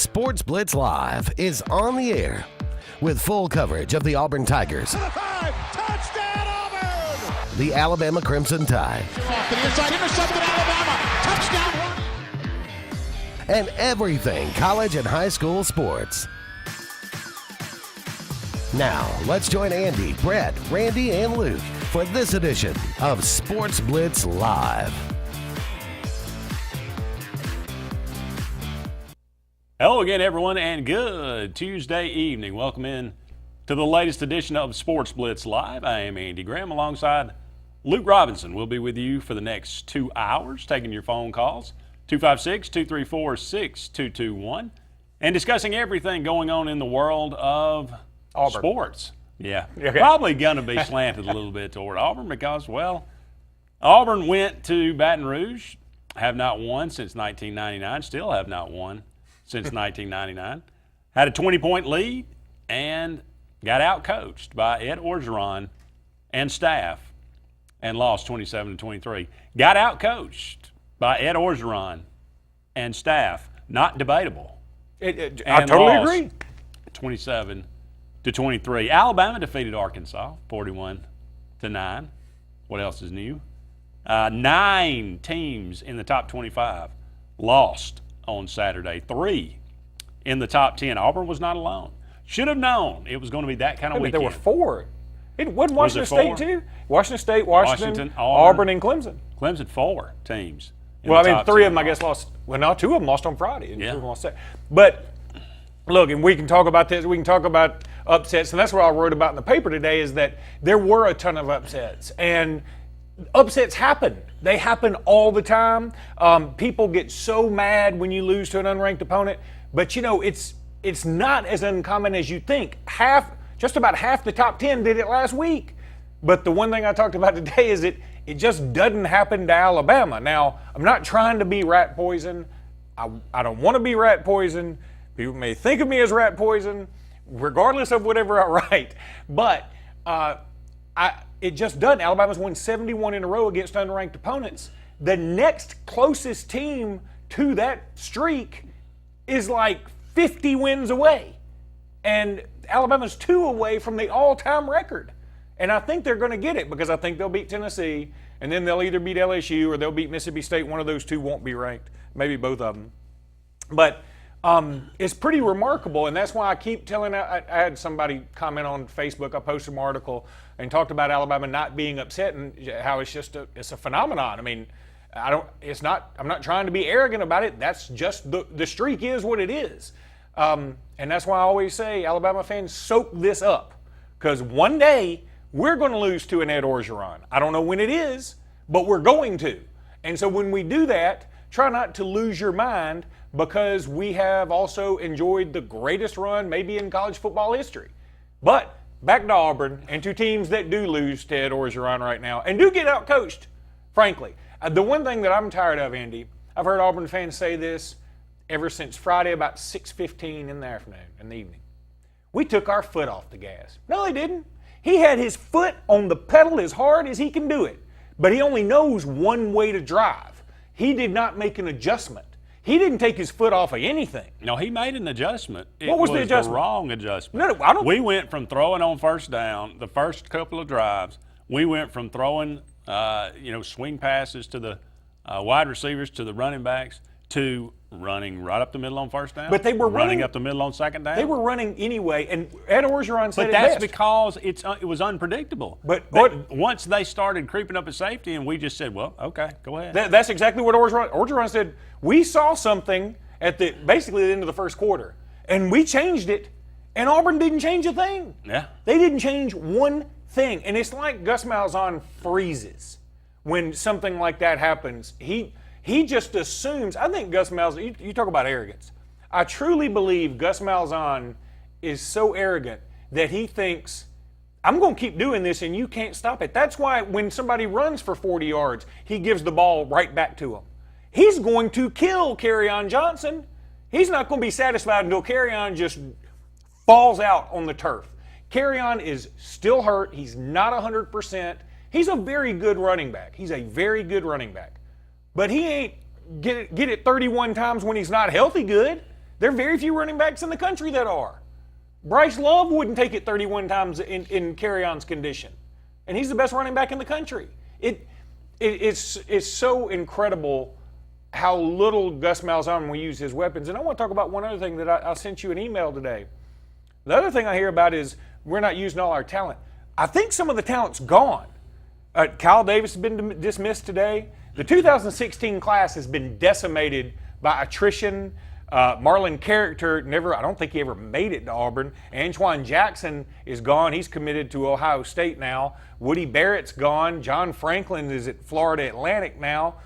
Sportz Blitz Live is on the air with full coverage of the Auburn Tigers, To the 5, touchdown Auburn! the Alabama Crimson Tide, Off to the inside, intercepted Alabama, touchdown! and everything college and high school sports. Now, let's join Andy, Brett, Randy, and Luke for this edition of Sportz Blitz Live. Hello again, everyone, and good Tuesday evening. Welcome in to the latest edition of Sportz Blitz Live. I am Andy Graham alongside Luke Robinson. We'll be with you for the next 2 hours, taking your phone calls, 256-234-6221, and discussing everything going on in the world of Auburn. Sports. Yeah, Okay. probably going to be slanted a little bit toward Auburn because, well, Auburn went to Baton Rouge, have not won since 1999, still have not won since 1999, had a 20-point lead and got out-coached by Ed Orgeron and staff and lost 27-23. Got out-coached by Ed Orgeron and staff, not debatable. I totally agree. 27-23. Alabama defeated Arkansas 41-9. What else is new? 9 teams in the top 25 lost on Saturday. 3 in the top 10. Auburn was not alone. Should have known it was going to be that kind of weekend. There were 4. It wasn't Was it Washington 4? State too? Washington State, Washington, Washington, Auburn, and Clemson. Clemson 4 teams. in Well, the I mean, top 3 10 of them, I guess, lost. Well, no, 2 of them lost on Friday. And Yeah. 2 of them lost Saturday. But look, and we can talk about this. We can talk about upsets, and that's what I wrote about in the paper today. Is that there were a ton of upsets, and upsets happen. They happen all the time. People get so mad when you lose to an unranked opponent, but you know it's not as uncommon as you think. Just about half the top 10 did it last week. But the one thing I talked about today is it just doesn't happen to Alabama. Now, I'm not trying to be rat poison. I don't want to be rat poison. People may think of me as rat poison, regardless of whatever I write. But it just doesn't. Alabama's won 71 in a row against unranked opponents. The next closest team to that streak is like 50 wins away. And Alabama's 2 away from the all-time record. And I think they're going to get it because I think they'll beat Tennessee, and then they'll either beat LSU or they'll beat Mississippi State. One of those 2 won't be ranked, maybe both of them. But it's pretty remarkable, and that's why I keep telling. I had somebody comment on Facebook. I posted an article and talked about Alabama not being upset and how it's just it's a phenomenon. I mean, I'm not trying to be arrogant about it. That's just the streak is what it is, and that's why I always say, Alabama fans, soak this up, because one day we're going to lose to an Ed Orgeron. I don't know when it is, but we're going to. And so when we do that, try not to lose your mind, because we have also enjoyed the greatest run maybe in college football history. But back to Auburn and to teams that do lose to Ed Orgeron right now and do get out-coached, frankly. The one thing that I'm tired of, Andy, I've heard Auburn fans say this ever since Friday about 6:15 in the afternoon, in the evening. We took our foot off the gas. No, they didn't. He had his foot on the pedal as hard as he can do it, but he only knows one way to drive. He did not make an adjustment. He didn't take his foot off of anything. No, he made an adjustment. What was the adjustment? The wrong adjustment. No, I don't. We went from throwing on first down, the first couple of drives, we went from throwing, swing passes to the wide receivers, to the running backs, to running right up the middle on first down. But they were running up the middle on second down. They were running anyway, and Ed Orgeron said But it that's best. because it was unpredictable. But once they started creeping up at safety, and we just said, well, okay, go ahead. That's exactly what Orgeron said. We saw something at basically the end of the first quarter, and we changed it, and Auburn didn't change a thing. Yeah. They didn't change one thing, and it's like Gus Malzahn freezes when something like that happens. He just assumes. I think Gus Malzahn, you talk about arrogance. I truly believe Gus Malzahn is so arrogant that he thinks, I'm going to keep doing this and you can't stop it. That's why when somebody runs for 40 yards, he gives the ball right back to him. He's going to kill Kerryon Johnson. He's not going to be satisfied until Kerryon just falls out on the turf. Kerryon is still hurt. He's not 100%. He's a very good running back. He's a very good running back. But he ain't get it 31 times when he's not healthy good. There are very few running backs in the country that are. Bryce Love wouldn't take it 31 times in carry-ons condition, and he's the best running back in the country. It's so incredible how little Gus Malzahn will use his weapons. And I want to talk about one other thing that I sent you an email today. The other thing I hear about is we're not using all our talent. I think some of the talent's gone. Kyle Davis has been dismissed today. The 2016 class has been decimated by attrition. Marlon Character I don't think he ever made it to Auburn. Antoine Jackson is gone. He's committed to Ohio State now. Woody Barrett's gone. John Franklin is at Florida Atlantic now.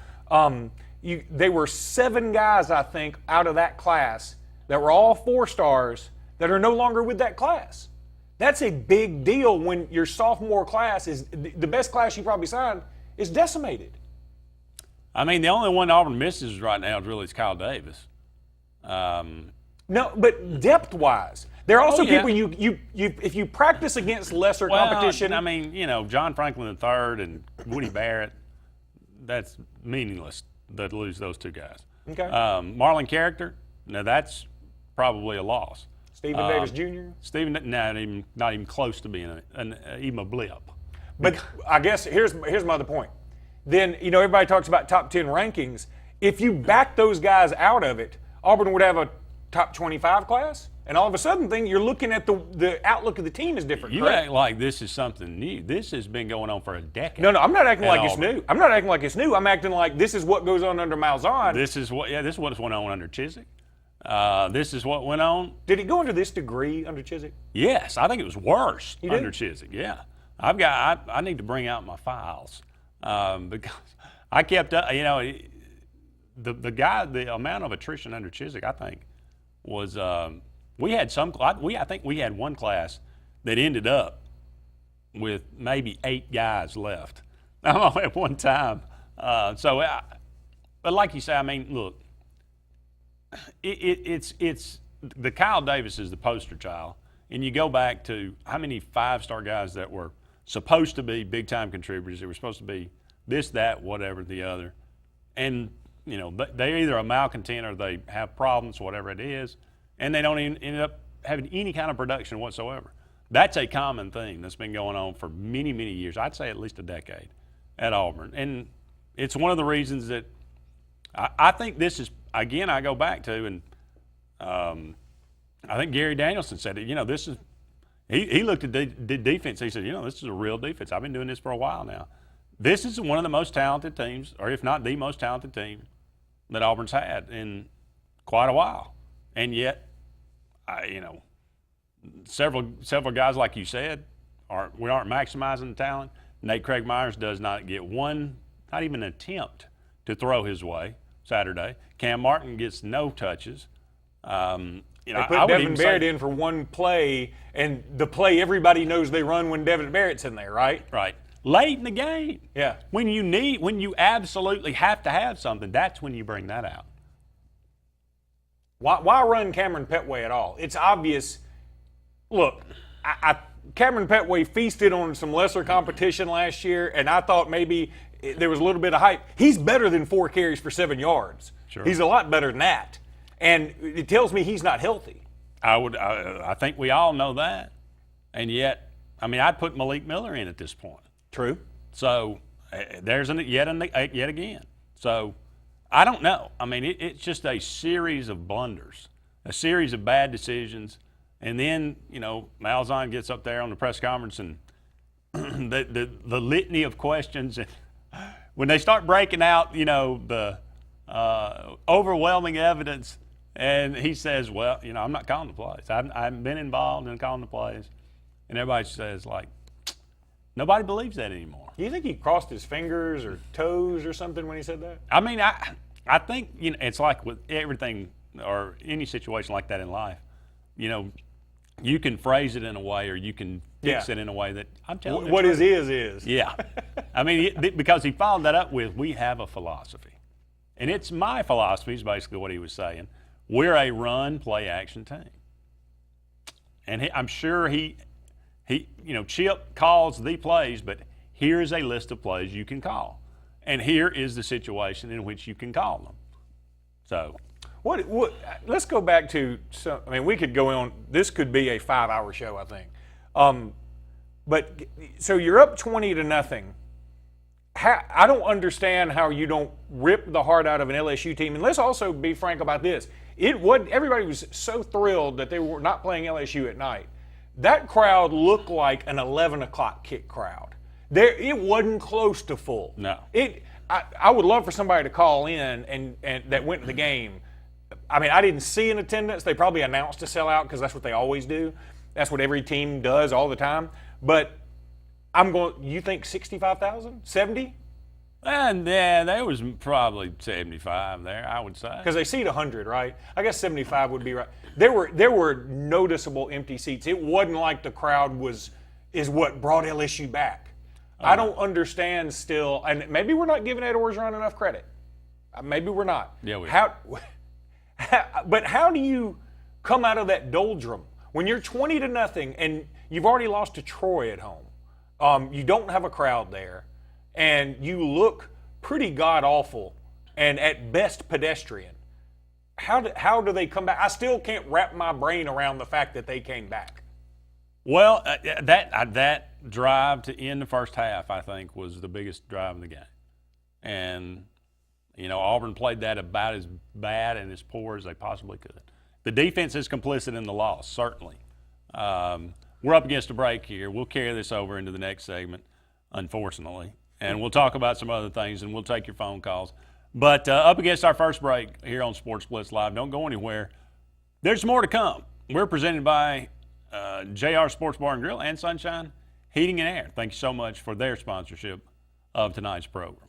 They were 7 guys, I think, out of that class that were all 4-stars that are no longer with that class. That's a big deal when your sophomore class is the best class you probably signed is decimated. I mean, the only one Auburn misses right now is Kyle Davis. No, but depth-wise, there are also people you if you practice against lesser competition. I mean, John Franklin III and Woody Barrett, that's meaningless to lose those 2 guys. Okay. Marlon Character, now that's probably a loss. Stephen Davis Jr. Not even close to being even a blip. But I guess here's my other point. Then everybody talks about top 10 rankings. If you back those guys out of it, Auburn would have a top 25 class, and all of a sudden, you're looking at the outlook of the team is different. You act like this is something new. This has been going on for a decade. No, I'm not acting like it's new. I'm not acting like it's new. I'm acting like this is what goes on under Malzahn. This is what went on under Chizik. This is what went on. Did it go under this degree under Chizik? Yes, I think it was worse under Chizik. Yeah, I need to bring out my files because I kept the amount of attrition under Chizik, I think, was I think we had one class that ended up with maybe 8 guys left at one time. But like you say, I mean, look, it's the Kyle Davis is the poster child, and you go back to how many 5-star guys that were supposed to be big-time contributors. They were supposed to be this, that, whatever, the other, and they're either a malcontent or they have problems, whatever it is, and they don't even end up having any kind of production whatsoever. That's a common thing that's been going on for many, many years. I'd say at least a decade at Auburn. And it's one of the reasons that I think this is, again, I go back to, and I think Gary Danielson said it, this is, he looked at the defense, he said, this is a real defense. I've been doing this for a while now. This is one of the most talented teams, or if not the most talented team that Auburn's had in quite a while. And yet, several guys, like you said, we aren't maximizing the talent. Nate Craig Myers does not get one, not even an attempt to throw his way Saturday. Cam Martin gets no touches. They put Devin Barrett in for one play, and the play everybody knows they run when Devin Barrett's in there, right? Right. Late in the game. Yeah. When you absolutely have to have something, that's when you bring that out. Why run Cameron Petway at all? It's obvious. Look, Cameron Petway feasted on some lesser competition last year, and I thought maybe there was a little bit of hype. He's better than 4 carries for 7 yards. Sure. He's a lot better than that. And it tells me he's not healthy. I think we all know that. And yet, I'd put Malik Miller in at this point. True. So there's yet again. So I don't know. It's just a series of blunders, a series of bad decisions, and then Malzahn gets up there on the press conference and the litany of questions, and when they start breaking out, the overwhelming evidence, and he says, "Well, I'm not calling the plays. I haven't been involved in calling the plays," and everybody says like. Nobody believes that anymore. Do you think he crossed his fingers or toes or something when he said that? I think it's like with everything or any situation like that in life. You can phrase it in a way, or you can fix it in a way that I'm telling you. What is. Yeah. Because he followed that up with, "We have a philosophy," and it's my philosophy is basically what he was saying. We're a run, play, action team, and I'm sure he Chip calls the plays, but here is a list of plays you can call. And here is the situation in which you can call them. So, What? Let's go back to. I mean, we could go on. This could be a 5-hour show, I think. But so you're up 20-0. I don't understand how you don't rip the heart out of an LSU team. And let's also be frank about this. Everybody was so thrilled that they were not playing LSU at night. That crowd looked like an 11 o'clock kick crowd. It wasn't close to full. No. I would love for somebody to call in and that went to the game. I mean, I didn't see an attendance. They probably announced a sellout because that's what they always do. That's what every team does all the time. But you think 65,000? 70? And yeah, there was probably 75 there, I would say. Because they seat 100, right? I guess 75 would be right. There were noticeable empty seats. It wasn't like the crowd is what brought LSU back. I don't understand still, and maybe we're not giving Ed Orgeron enough credit. Maybe we're not. Yeah, we are. But how do you come out of that doldrum when you're 20-0 and you've already lost to Troy at home? You don't have a crowd there, and you look pretty god-awful and at best pedestrian. How do they come back? I still can't wrap my brain around the fact that they came back. Well, that drive to end the first half, I think, was the biggest drive in the game. And, Auburn played that about as bad and as poor as they possibly could. The defense is complicit in the loss, certainly. We're up against a break here. We'll carry this over into the next segment, unfortunately. And we'll talk about some other things, and we'll take your phone calls. But up against our first break here on Sportz Blitz Live. Don't go anywhere. There's more to come. We're presented by JR Sports Bar and Grill and Sunshine Heating and Air. Thank you so much for their sponsorship of tonight's program.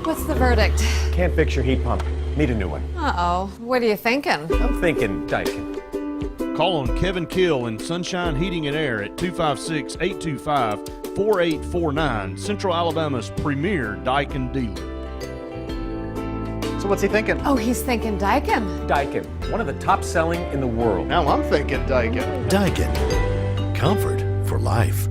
What's the verdict? Can't fix your heat pump. Need a new one. Uh-oh. What are you thinking? I'm thinking Daikin. Call on Kevin Kill and Sunshine Heating and Air at 256-825-4849, Central Alabama's premier Daikin dealer. So what's he thinking? Oh, he's thinking Daikin. Daikin, one of the top selling in the world. Now I'm thinking Daikin. Daikin. Comfort for life.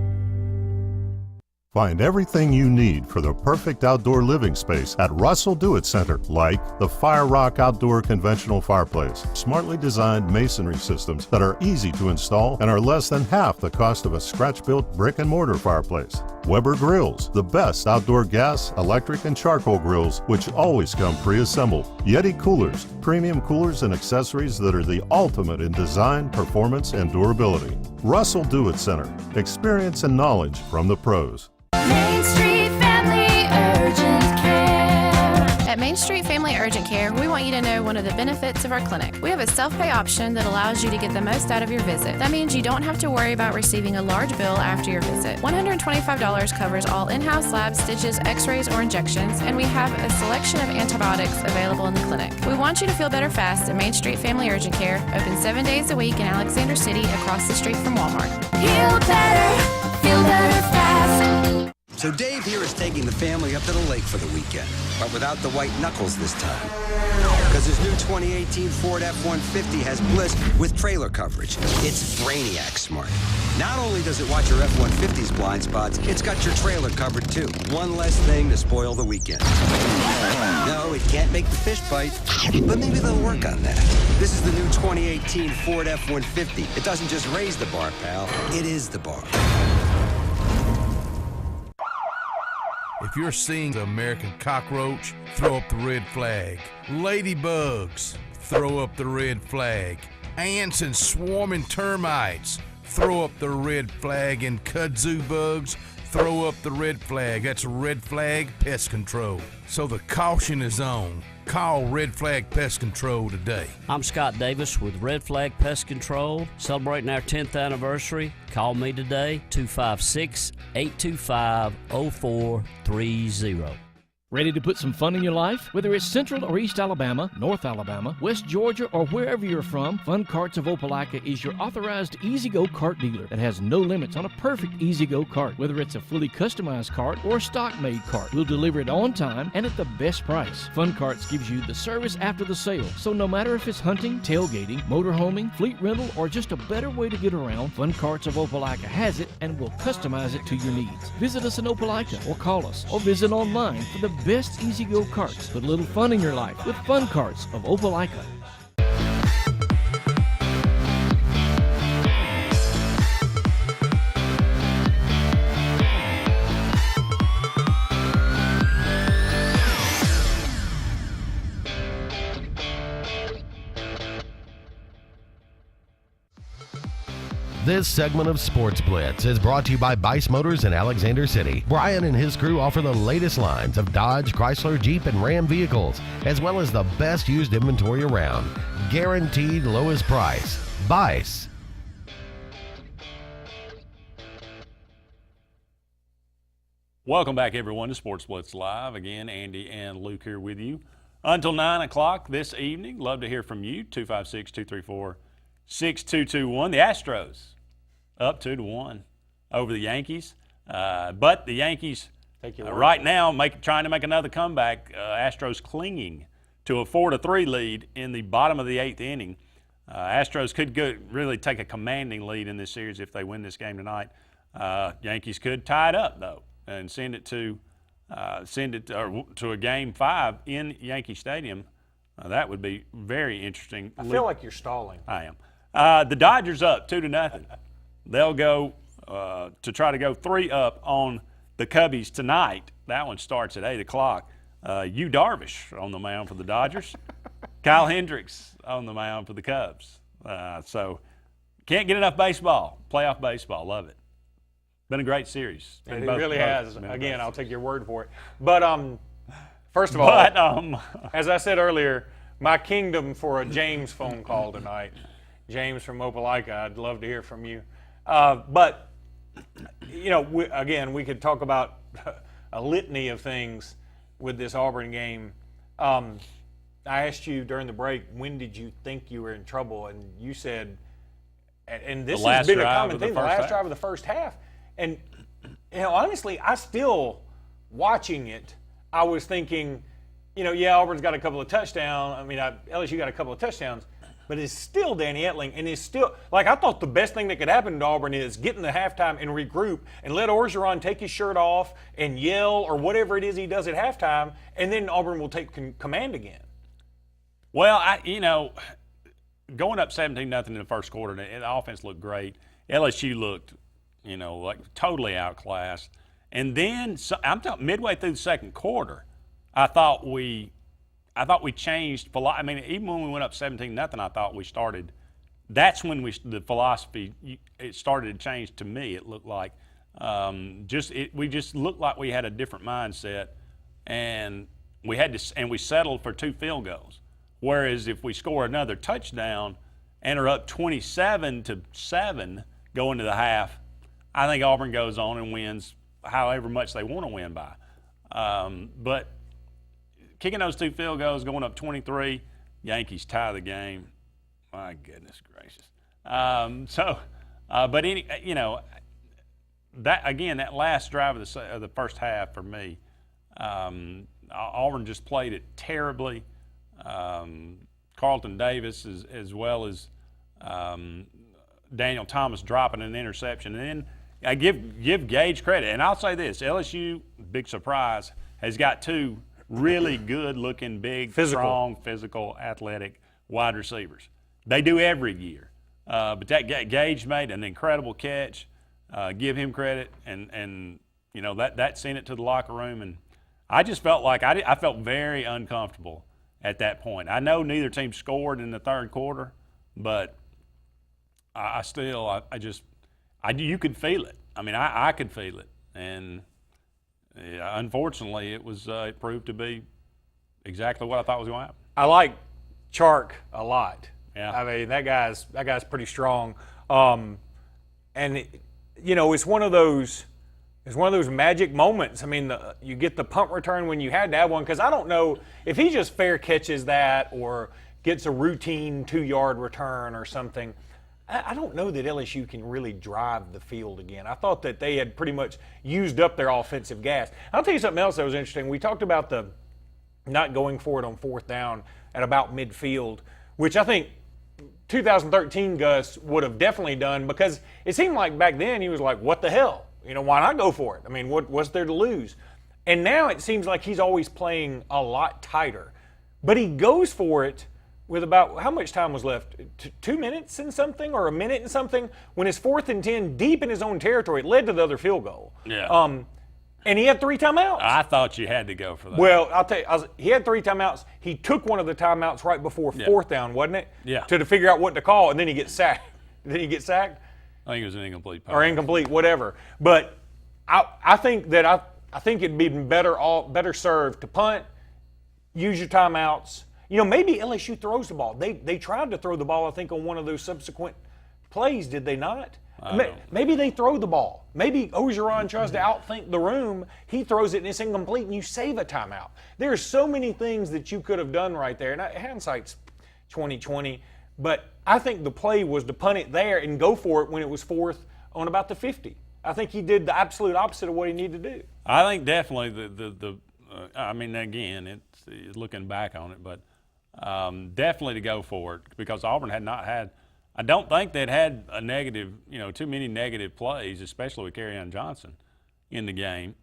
Find everything you need for the perfect outdoor living space at Russell Do-It Center, like the Fire Rock Outdoor Conventional Fireplace, smartly designed masonry systems that are easy to install and are less than half the cost of a scratch-built brick and mortar fireplace. Weber Grills, the best outdoor gas, electric, and charcoal grills, which always come pre-assembled. Yeti Coolers, premium coolers and accessories that are the ultimate in design, performance, and durability. Russell Do-It Center, experience and knowledge from the pros. Main Street Family Urgent Care. At Main Street Family Urgent Care, we want you to know one of the benefits of our clinic. We have a self-pay option that allows you to get the most out of your visit. That means you don't have to worry about receiving a large bill after your visit. $125 covers all in-house labs, stitches, x-rays, or injections, and we have a selection of antibiotics available in the clinic. We want you to feel better fast at Main Street Family Urgent Care, open 7 days a week in Alexander City across the street from Walmart. Feel better fast. So Dave here is taking the family up to the lake for the weekend, but without the white knuckles this time. Because his new 2018 Ford F-150 has Bliss with trailer coverage. It's Brainiac smart. Not only does it watch your F-150's blind spots, it's got your trailer covered too. One less thing to spoil the weekend. No, it can't make the fish bite, but maybe they'll work on that. This is the new 2018 Ford F-150. It doesn't just raise the bar, pal. It is the bar. If you're seeing the American cockroach, throw up the red flag. Ladybugs, throw up the red flag. Ants and swarming termites, throw up the red flag. And kudzu bugs, throw up the red flag. That's Red Flag Pest Control. So the caution is on. Call Red Flag Pest Control today. I'm Scott Davis with Red Flag Pest Control, celebrating our 10th anniversary. Call me today, 256-825-0430. Ready to put some fun in your life? Whether it's Central or East Alabama, North Alabama, West Georgia, or wherever you're from, Fun Carts of Opelika is your authorized easy-go cart dealer that has no limits on a perfect easy-go cart. Whether it's a fully customized cart or a stock-made cart, we'll deliver it on time and at the best price. Fun Carts gives you the service after the sale, so no matter if it's hunting, tailgating, motorhoming, fleet rental, or just a better way to get around, Fun Carts of Opelika has it and will customize it to your needs. Visit us in Opelika or call us or visit online for the best easy-go carts. Put a little fun in your life with Fun Carts of Opelika. This segment of Sportz Blitz is brought to you by Bice Motors in Alexander City. Brian and his crew offer the latest lines of Dodge, Chrysler, Jeep, and Ram vehicles, as well as the best used inventory around. Guaranteed lowest price. Bice. Welcome back, everyone, to Sportz Blitz Live. Again, Andy and Luke here with you until 9 o'clock this evening. Love to hear from you. 256-234-6221. The Astros up 2-1 over the Yankees. But the Yankees right now trying to make another comeback. Astros clinging to a 4-3 lead in the bottom of the 8th inning. Astros could really take a commanding lead in this series if they win this game tonight. Yankees could tie it up, though, and send it to a Game 5 in Yankee Stadium. That would be very interesting. I feel like you're stalling. I am. The Dodgers up 2-0. They'll go to try to go 3 up on the Cubbies tonight. That one starts at 8 o'clock. Yu Darvish on the mound for the Dodgers. Kyle Hendricks on the mound for the Cubs. So can't get enough baseball. Playoff baseball. Love it. Been a great series. It really has. Again, I'll take your word for it. But first of all, as I said earlier, my kingdom for a James phone call tonight. James from Opelika, I'd love to hear from you. But, you know, we could talk about a litany of things with this Auburn game. I asked you during the break, when did you think you were in trouble? And you said, and this has been a common thing, the last drive of the first half. And, you know, honestly, I still, watching it, I was thinking, you know, yeah, Auburn's got a couple of touchdowns. I mean, LSU got a couple of touchdowns. But it's still Danny Etling, and it's still – like I thought the best thing that could happen to Auburn is get in the halftime and regroup and let Orgeron take his shirt off and yell or whatever it is he does at halftime, and then Auburn will take command again. Well, going up 17-0 in the first quarter, the offense looked great. LSU looked, like totally outclassed. And then I'm talking midway through the second quarter, I thought we changed. I mean, even when we went up 17-0, I thought we started. That's when the philosophy it started to change to me. It looked like we just looked like we had a different mindset, and we settled for 2 field goals. Whereas if we score another touchdown and are up 27-7 going to the half, I think Auburn goes on and wins however much they want to win by. But kicking those 2 field goals, going up 23, Yankees tie the game. My goodness gracious. That last drive of the first half for me, Auburn just played it terribly. Carlton Davis as well as Daniel Thomas dropping an interception. And then I give Gage credit. And I'll say this, LSU, big surprise, has got 2 really good-looking, big, strong, physical, athletic wide receivers. They do every year. But that Gage made an incredible catch. Give him credit. And that sent it to the locker room. And I just felt like I felt very uncomfortable at that point. I know neither team scored in the third quarter, but you could feel it. I mean, I could feel it. And unfortunately, it proved to be exactly what I thought was going to happen. I like Chark a lot. Yeah. I mean, that guy's pretty strong. And it's one of those It's one of those magic moments. I mean, you get the punt return when you had to have one, because I don't know if he just fair catches that or gets a routine 2-yard return or something. I don't know that LSU can really drive the field again. I thought that they had pretty much used up their offensive gas. I'll tell you something else that was interesting. We talked about the not going for it on 4th down at about midfield, which I think 2013 Gus would have definitely done, because it seemed like back then he was like, what the hell? Why not go for it? I mean, what's there to lose? And now it seems like he's always playing a lot tighter. But he goes for it with about, how much time was left? 2 minutes and something, or a minute and something? When it's 4th and 10, deep in his own territory, it led to the other field goal. Yeah. And he had 3 timeouts. I thought you had to go for that. Well, I'll tell you, he had 3 timeouts. He took one of the timeouts right before 4th down, wasn't it? Yeah. To figure out what to call, and then he gets sacked. Did he get sacked? I think it was an incomplete pass. Or incomplete, whatever. But I think that I think it'd be better served to punt, use your timeouts. Maybe LSU throws the ball. They tried to throw the ball, I think, on one of those subsequent plays, did they not? Maybe they throw the ball. Maybe Ogeron tries to outthink the room. He throws it and it's incomplete, and you save a timeout. There are so many things that you could have done right there. And hindsight's 20/20, but I think the play was to punt it there and go for it when it was 4th on about the 50. I think he did the absolute opposite of what he needed to do. I think definitely I mean, again, it's looking back on it, but definitely to go for it, because Auburn had not had. I don't think they'd had a negative, too many negative plays, especially with Kerryon Johnson in the game.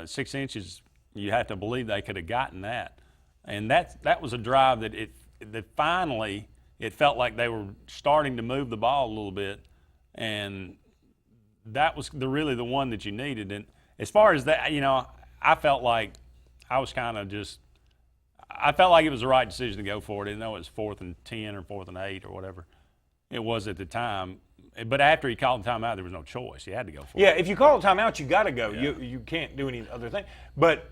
6 inches, you have to believe they could have gotten that. And that was a drive that finally it felt like they were starting to move the ball a little bit, and that was really the one that you needed. And as far as that, I felt like I was kind of I felt like it was the right decision to go for it. I didn't know it was 4th and 10 or 4th and 8 or whatever it was at the time. But after he called the timeout, there was no choice. He had to go for it. Yeah, if you call a timeout, you got to go. Yeah. You can't do any other thing. But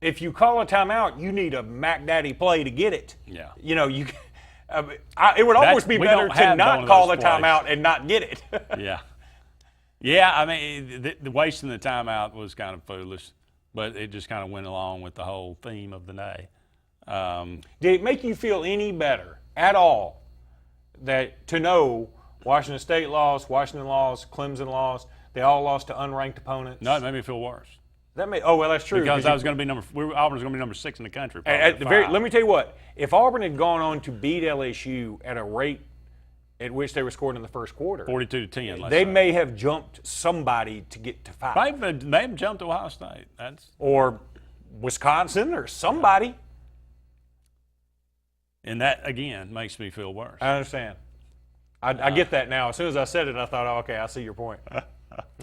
if you call a timeout, you need a Mac Daddy play to get it. Yeah. It would almost be better to not call the timeout and not get it. Yeah. Yeah, I mean, the wasting the timeout was kind of foolish, but it just kind of went along with the whole theme of the day. Did it make you feel any better at all to know Washington State lost, Washington lost, Clemson lost, they all lost to unranked opponents? No, it made me feel worse. Well, that's true. Because I was going to be Auburn's going to be number 6 in the country. Let me tell you what. If Auburn had gone on to beat LSU at a rate at which they were scored in the first quarter, 42-10, they may have jumped somebody to get to 5. They have jumped Ohio State. Or Wisconsin or somebody. And that, again, makes me feel worse. I understand. I get that now. As soon as I said it, I thought, oh, okay, I see your point.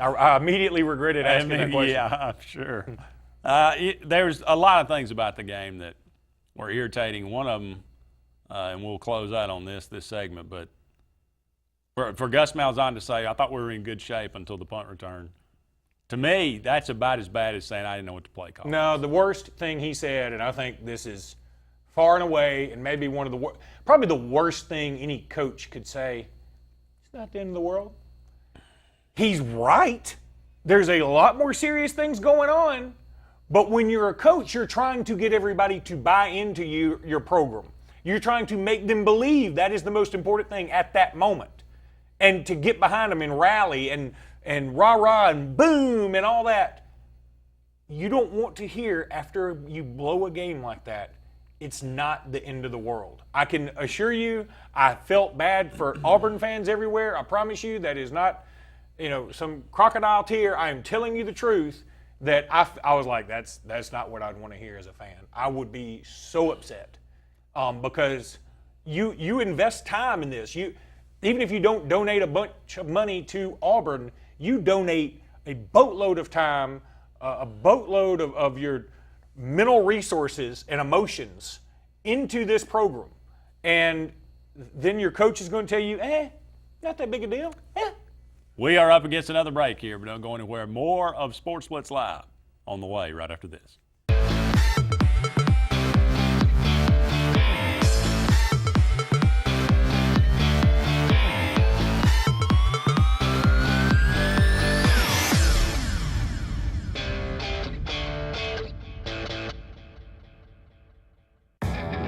I immediately regretted asking that question. Yeah, I'm sure. There's a lot of things about the game that were irritating. One of them, and we'll close out on this segment, but for Gus Malzahn to say, I thought we were in good shape until the punt return. To me, that's about as bad as saying I didn't know what the play call was. No, the worst thing he said, and I think this is far and away, and maybe probably the worst thing any coach could say, it's not the end of the world. He's right. There's a lot more serious things going on, but when you're a coach, you're trying to get everybody to buy into your program. You're trying to make them believe that is the most important thing at that moment. And to get behind them and rally and rah-rah and boom and all that. You don't want to hear after you blow a game like that, it's not the end of the world. I can assure you, I felt bad for Auburn fans everywhere. I promise you that is not, some crocodile tear. I am telling you the truth that I was like, that's not what I'd want to hear as a fan. I would be so upset because you invest time in this. Even if you don't donate a bunch of money to Auburn, you donate a boatload of time, a boatload of your mental resources and emotions into this program. And then your coach is going to tell you, not that big a deal. We are up against another break here, but don't go anywhere. More of Sportz Blitz Live on the way right after this.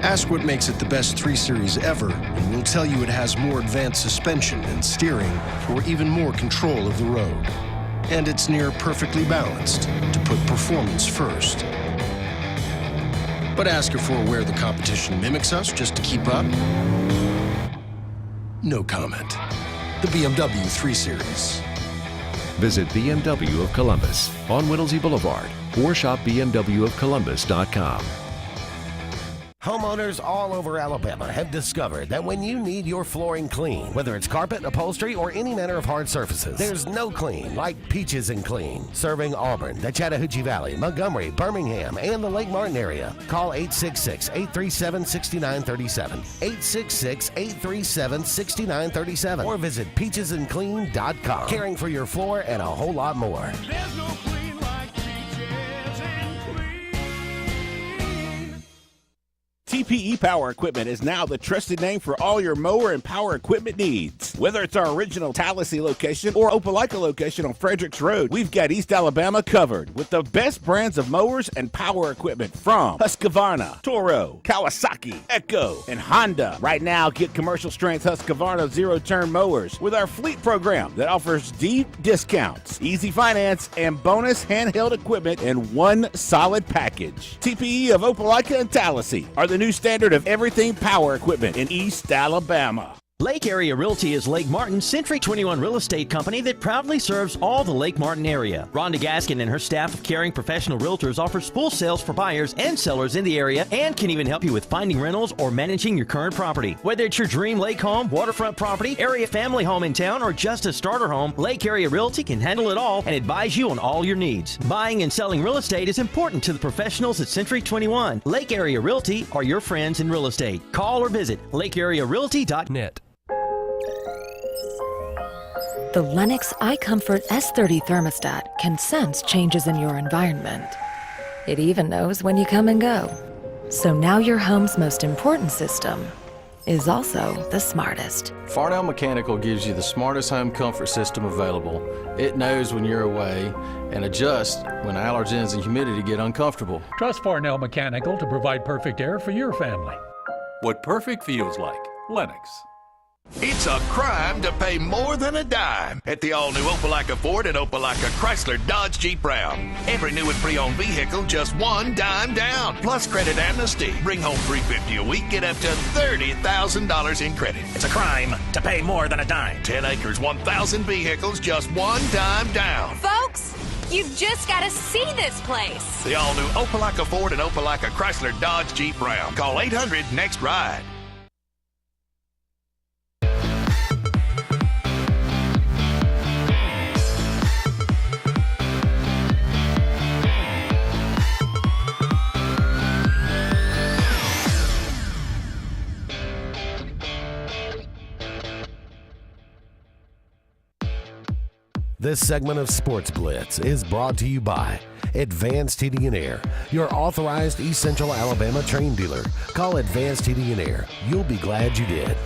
Ask what makes it the best 3 Series ever, and we'll tell you it has more advanced suspension and steering, or even more control of the road. And it's near perfectly balanced to put performance first. But ask her for where the competition mimics us just to keep up? No comment. The BMW 3 Series. Visit BMW of Columbus on Whittlesey Boulevard or shop bmwofcolumbus.com. Homeowners all over Alabama have discovered that when you need your flooring clean, whether it's carpet, upholstery, or any manner of hard surfaces, there's no clean like Peaches and Clean. Serving Auburn, the Chattahoochee Valley, Montgomery, Birmingham, and the Lake Martin area. Call 866-837-6937, 866-837-6937, or visit peachesandclean.com. Caring for your floor and a whole lot more. There's no clean like Peaches and Clean. TPE Power Equipment is now the trusted name for all your mower and power equipment needs. Whether it's our original Tallahassee location or Opelika location on Fredericks Road, we've got East Alabama covered with the best brands of mowers and power equipment from Husqvarna, Toro, Kawasaki, Echo, and Honda. Right now, get commercial strength Husqvarna zero-turn mowers with our fleet program that offers deep discounts, easy finance, and bonus handheld equipment in one solid package. TPE of Opelika and Tallahassee are the new standard of everything power equipment in East Alabama. Lake Area Realty is Lake Martin's Century 21 real estate company that proudly serves all the Lake Martin area. Rhonda Gaskin and her staff of caring professional realtors offers full sales for buyers and sellers in the area and can even help you with finding rentals or managing your current property. Whether it's your dream lake home, waterfront property, area family home in town, or just a starter home, Lake Area Realty can handle it all and advise you on all your needs. Buying and selling real estate is important to the professionals at Century 21. Lake Area Realty are your friends in real estate. Call or visit lakearearealty.net. The Lennox iComfort S30 thermostat can sense changes in your environment. It even knows when you come and go. So now your home's most important system is also the smartest. Farnell Mechanical gives you the smartest home comfort system available. It knows when you're away and adjusts when allergens and humidity get uncomfortable. Trust Farnell Mechanical to provide perfect air for your family. What perfect feels like. Lennox. It's a crime to pay more than a dime at the all-new Opelika Ford and Opelika Chrysler Dodge Jeep Ram. Every new and pre-owned vehicle, just $1 down, plus credit amnesty. Bring home $350 a week, get up to $30,000 in credit. It's a crime to pay more than a dime. 10 acres, 1,000 vehicles, just $1 down. Folks, you've just got to see this place. The all-new Opelika Ford and Opelika Chrysler Dodge Jeep Ram. Call 800-NEXT-RIDE. This segment of Sports Blitz is brought to you by Advanced Heating and Air, your authorized East Central Alabama train dealer. Call Advanced Heating and Air. You'll be glad you did.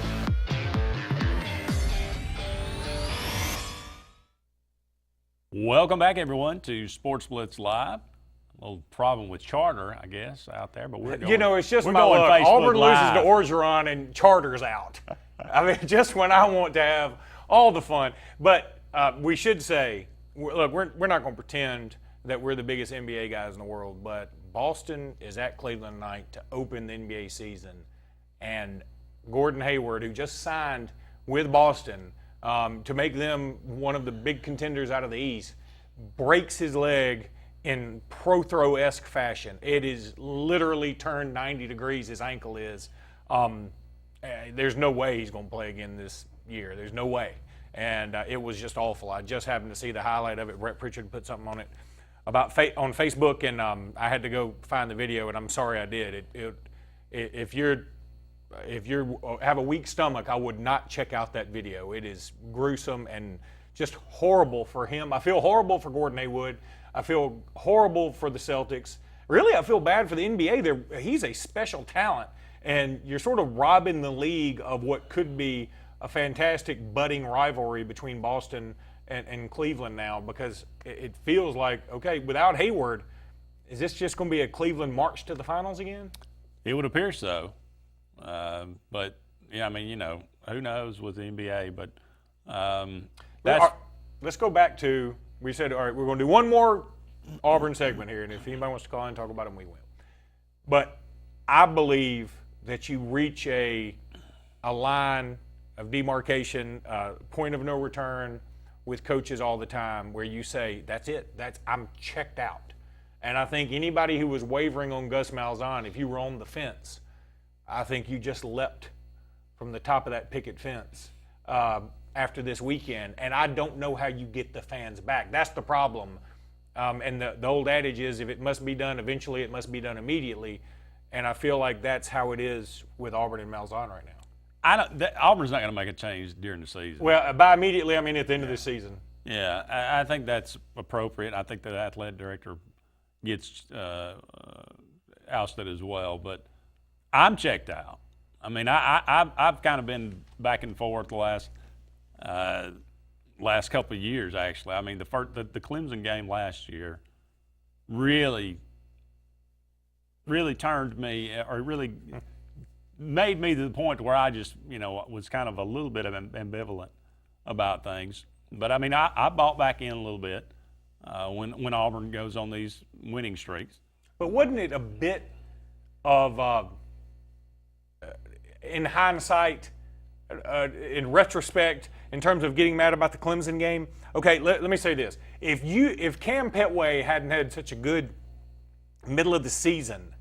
Welcome back, everyone, to Sports Blitz Live. A little problem with charter, I guess, out there, but we're going. You know, it's just my my luck. Facebook Auburn Live. loses to Orgeron and charter's out. I mean, just when I want to have all the fun. But we should say, look, we're not going to pretend that we're the biggest NBA guys in the world, but Boston is at Cleveland tonight to open the NBA season. And Gordon Hayward, who just signed with Boston to make them one of the big contenders out of the East, breaks his leg in pro-throw-esque fashion. It is literally turned 90 degrees, his ankle is. There's no way he's going to play again this year. There's no way. And it was just awful. I just happened to see the highlight of it. Brett Pritchard put something on it about on Facebook, and I had to go find the video, and I'm sorry I did. If you have a weak stomach, I would not check out that video. It is gruesome and just horrible for him. I feel horrible for Gordon Hayward. I feel horrible for the Celtics. Really, I feel bad for the NBA. He's a special talent, and you're sort of robbing the league of what could be a fantastic budding rivalry between Boston and Cleveland now, because it feels like, okay, without Hayward, is this just going to be a Cleveland march to the finals again? It would appear so. But yeah, I mean, who knows with the NBA? But let's go back to, we said, all right, we're going to do one more Auburn segment here, and if anybody wants to call in and talk about them, we will. But I believe that you reach a line of demarcation, point of no return with coaches all the time where you say, that's it, I'm checked out. And I think anybody who was wavering on Gus Malzahn, if you were on the fence, I think you just leapt from the top of that picket fence after this weekend. And I don't know how you get the fans back. That's the problem. And the old adage is, if it must be done eventually, it must be done immediately. And I feel like that's how it is with Auburn and Malzahn right now. Auburn's not going to make a change during the season. Well, by immediately, I mean at the end of the season. Yeah, I think that's appropriate. I think the athletic director gets ousted as well. But I'm checked out. I mean, I've kind of been back and forth the last couple of years, actually. I mean, the Clemson game last year really turned me, or really made me to the point where I just, was kind of a little bit of ambivalent about things. But, I mean, I bought back in a little bit when Auburn goes on these winning streaks. But wasn't it a bit of, in hindsight, in retrospect, in terms of getting mad about the Clemson game? Okay, let me say this. If Cam Petway hadn't had such a good middle of the season,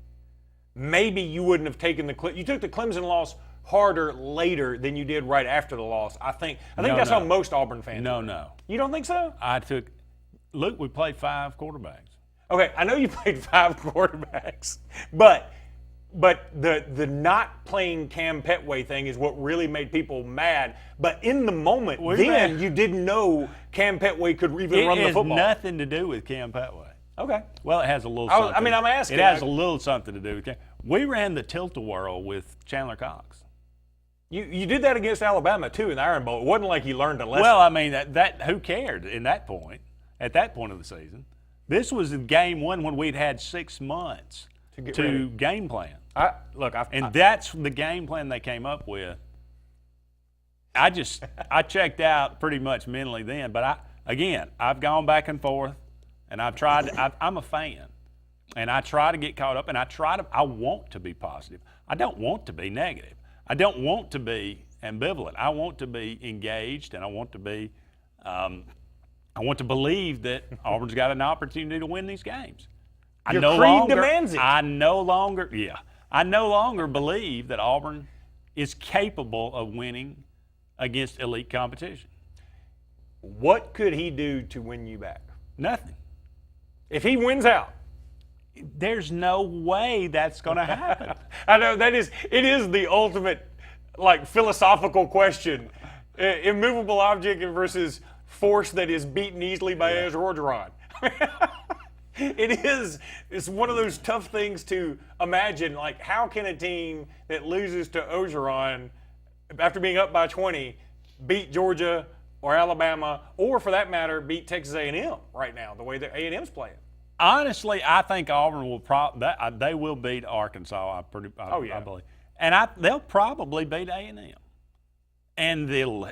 maybe you wouldn't have taken you took the Clemson loss harder later than you did right after the loss. I think that's how most Auburn fans do. No. You don't think so? Luke, we played 5 quarterbacks. Okay, I know you played 5 quarterbacks, but the not playing Cam Petway thing is what really made people mad. But in the moment, you didn't know Cam Petway could even run the football. It has nothing to do with Cam Petway. Okay. Well, it has a little something. I'm asking. It has a little something to do with Cam. We ran the tilt-a-whirl with Chandler Cox. You did that against Alabama, too, in the Iron Bowl. It wasn't like you learned a lesson. Well, I mean, that who cared at that point of the season? This was in game 1 when we'd had 6 months to game plan. That's the game plan they came up with. I checked out pretty much mentally then, but I've gone back and forth, and I've tried. I'm a fan, and I try to get caught up, and I want to be positive. I don't want to be negative. I don't want to be ambivalent. I want to be engaged, and I want to be. I want to believe that Auburn's got an opportunity to win these games. Your creed demands it. I no longer believe that Auburn is capable of winning against elite competition. What could he do to win you back? Nothing. If he wins out, there's no way that's going to happen. I know it is the ultimate philosophical question. Immovable object versus force that is beaten easily by Ezra Orgeron. It's one of those tough things to imagine. Like, how can a team that loses to Orgeron after being up by 20 beat Georgia or Alabama, or for that matter, beat Texas A&M right now, the way that A&M's playing? Honestly, I think Auburn will they will beat Arkansas. I believe, and they'll probably beat A&M, and they'll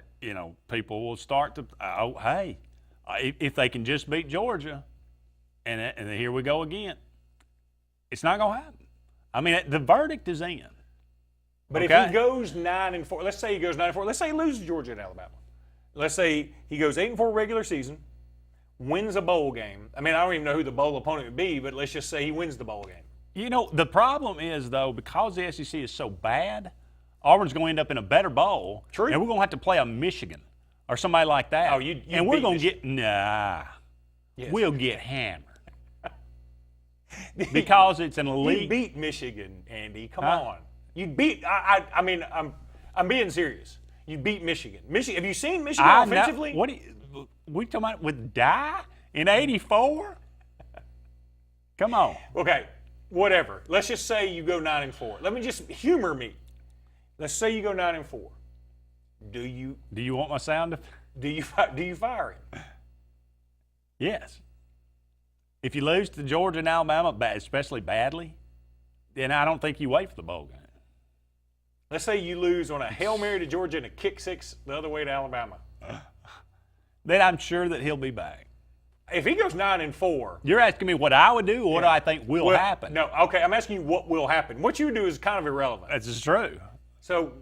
people will start to if they can just beat Georgia, and here we go again. It's not going to happen. I mean, the verdict is in. But if he goes 9-4, let's say he goes 9-4. Let's say he loses to Georgia and Alabama. Let's say he goes 8-4 regular season, wins a bowl game. I mean, I don't even know who the bowl opponent would be, but let's just say he wins the bowl game. The problem is, though, because the SEC is so bad, Auburn's going to end up in a better bowl. True. And we're going to have to play a Michigan or somebody like that. Oh, and we're going to get we'll get hammered. Because it's an elite. You beat Michigan, Andy. Come on. You beat. I mean, I'm being serious. You beat Michigan. Have you seen Michigan offensively? What we talking about with Dye in '84? Come on. Okay, whatever. Let's just say you go 9-4. Let me just humor me. Let's say you go 9-4. Do you want my sound? Do you fire him? Yes. If you lose to Georgia and Alabama, especially badly, then I don't think you wait for the bowl game. Let's say you lose on a Hail Mary to Georgia and a kick six the other way to Alabama. Then I'm sure that he'll be back. If he goes 9-4. You're asking me what I would do or what I think will happen. No, okay, I'm asking you what will happen. What you would do is kind of irrelevant. That's true. So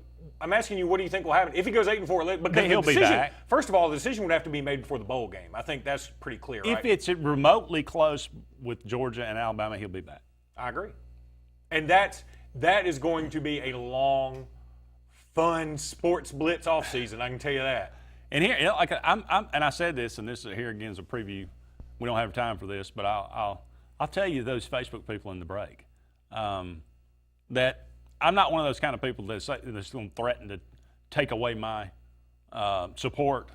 I'm asking you, what do you think will happen? If he goes 8-4, because he'll be back. First of all, the decision would have to be made before the bowl game. I think that's pretty clear, right? If it's remotely close with Georgia and Alabama, he'll be back. I agree. And that is going to be a long, fun Sportz Blitz offseason, I can tell you that. And here, like and I said this, and this here again is a preview. We don't have time for this, but I'll tell you those Facebook people in the break that I'm not one of those kind of people that's going to threaten to take away my support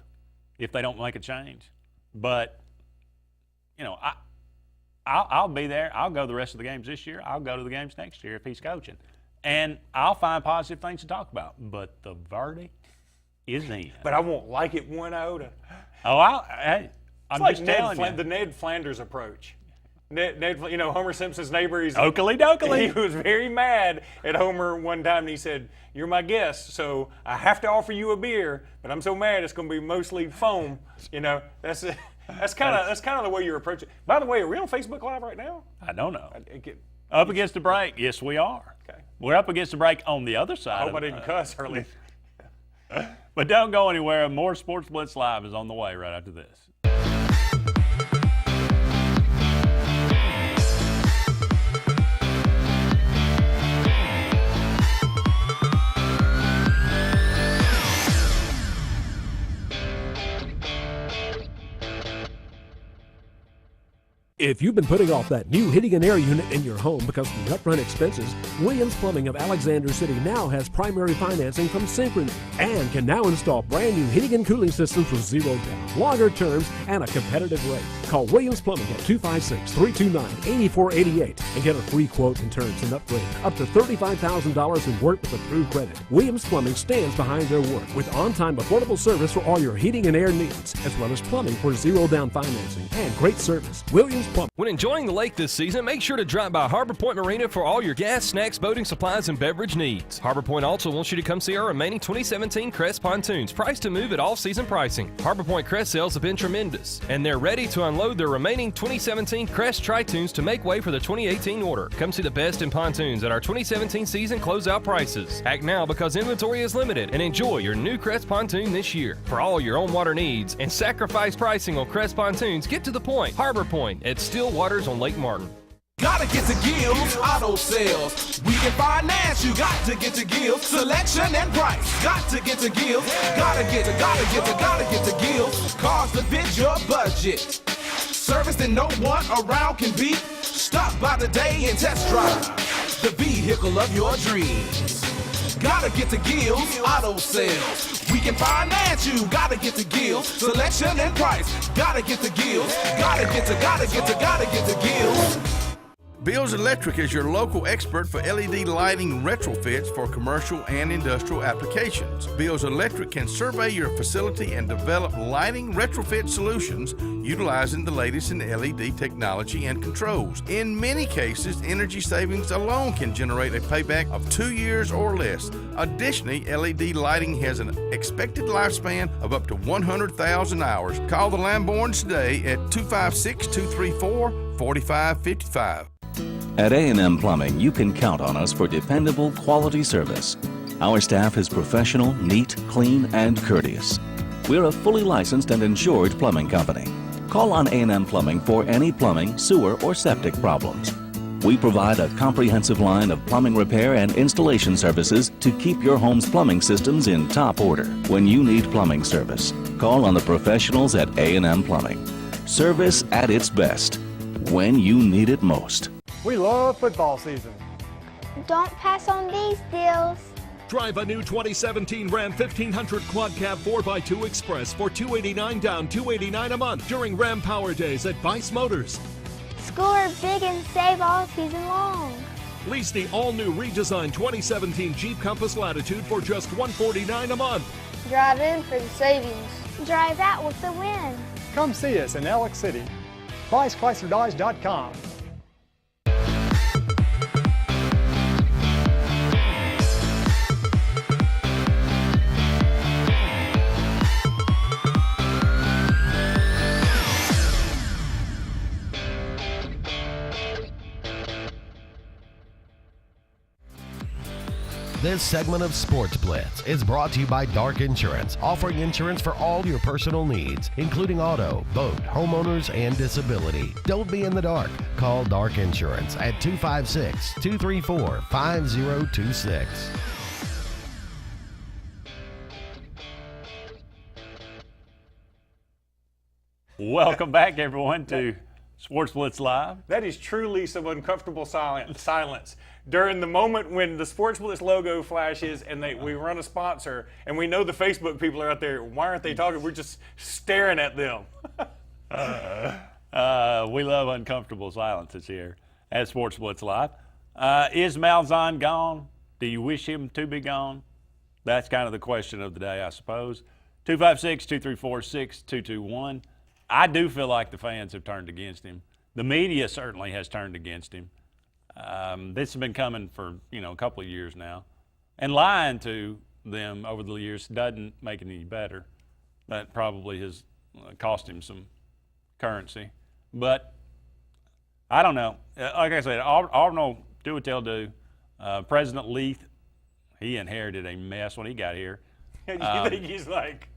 if they don't make a change. But I'll be there. I'll go the rest of the games this year. I'll go to the games next year if he's coaching, and I'll find positive things to talk about. But the verdict is in. But I won't like it one iota. Oh, I'm like just telling you. The Ned Flanders approach. Ned, Homer Simpson's neighbor. Oakley dokley. He was very mad at Homer one time, and he said, "You're my guest, so I have to offer you a beer, but I'm so mad it's going to be mostly foam." That's kind of the way you're approaching. By the way, are we on Facebook Live right now? I don't know. Up against the break, yes, we are. Okay. We're up against the break on the other side. I hope I didn't cuss early. But don't go anywhere. More Sportz Blitz Live is on the way right after this. If you've been putting off that new heating and air unit in your home because of the upfront expenses, Williams Plumbing of Alexander City now has primary financing from Synchrony and can now install brand new heating and cooling systems with zero down, longer terms, and a competitive rate. Call Williams Plumbing at 256-329-8488 and get a free quote and terms and upgrade up to $35,000 in work with approved credit. Williams Plumbing stands behind their work with on-time affordable service for all your heating and air needs, as well as plumbing for zero down financing and great service. Williams Plumbing. When enjoying the lake this season, make sure to drop by Harbor Point Marina for all your gas, snacks, boating supplies, and beverage needs. Harbor Point also wants you to come see our remaining 2017 Crest pontoons, priced to move at all-season pricing. Harbor Point Crest sales have been tremendous, and they're ready to unload their remaining 2017 Crest Tritoons to make way for the 2018 order. Come see the best in pontoons at our 2017 season closeout prices. Act now because inventory is limited, and enjoy your new Crest pontoon this year. For all your own water needs and sacrifice pricing on Crest pontoons, get to the point. Harbor Point at Still Waters on Lake Martin. Gotta get to Gills Auto Sales. We can finance, you got to get to Gills. Selection and price, got to get to Gills. Gotta get to Gills. Cars that fit your budget. Service that no one around can beat. Stop by today and test drive the vehicle of your dreams. Gotta get to Gills Auto Sales. We can finance you. Gotta get to Gills. Selection and price. Gotta get to Gills. Gotta get to Gills. Bills Electric is your local expert for LED lighting retrofits for commercial and industrial applications. Bills Electric can survey your facility and develop lighting retrofit solutions utilizing the latest in LED technology and controls. In many cases, energy savings alone can generate a payback of 2 years or less. Additionally, LED lighting has an expected lifespan of up to 100,000 hours. Call the Lamborns today at 256-234-4555. At A&M Plumbing, you can count on us for dependable, quality service. Our staff is professional, neat, clean, and courteous. We're a fully licensed and insured plumbing company. Call on A&M Plumbing for any plumbing, sewer, or septic problems. We provide a comprehensive line of plumbing repair and installation services to keep your home's plumbing systems in top order. When you need plumbing service, call on the professionals at A&M Plumbing. Service at its best, when you need it most. We love football season. Don't pass on these deals. Drive a new 2017 Ram 1500 Quad Cab 4x2 Express for $289 down, $289 a month during Ram Power Days at Vice Motors. Score big and save all season long. Lease the all-new redesigned 2017 Jeep Compass Latitude for just $149 a month. Drive in for the savings. Drive out with the win. Come see us in Alex City. ViceChryslerDodge.com. This segment of Sports Blitz is brought to you by Dark Insurance, offering insurance for all your personal needs, including auto, boat, homeowners, and disability. Don't be in the dark. Call Dark Insurance at 256-234-5026. Welcome back, everyone, to Sports Blitz Live. That is truly some uncomfortable silence during the moment when the Sports Blitz logo flashes and we run a sponsor and we know the Facebook people are out there. Why aren't they talking? We're just staring at them. We love uncomfortable silences here at Sports Blitz Live. Is Malzahn gone? Do you wish him to be gone? That's kind of the question of the day, I suppose. 256-234-6221. I do feel like the fans have turned against him. The media certainly has turned against him. This has been coming for a couple of years now, and lying to them over the years doesn't make it any better. That probably has cost him some currency. But I don't know. Like I said, Auburn will do what they'll do. President Leith, he inherited a mess when he got here. You think he's like,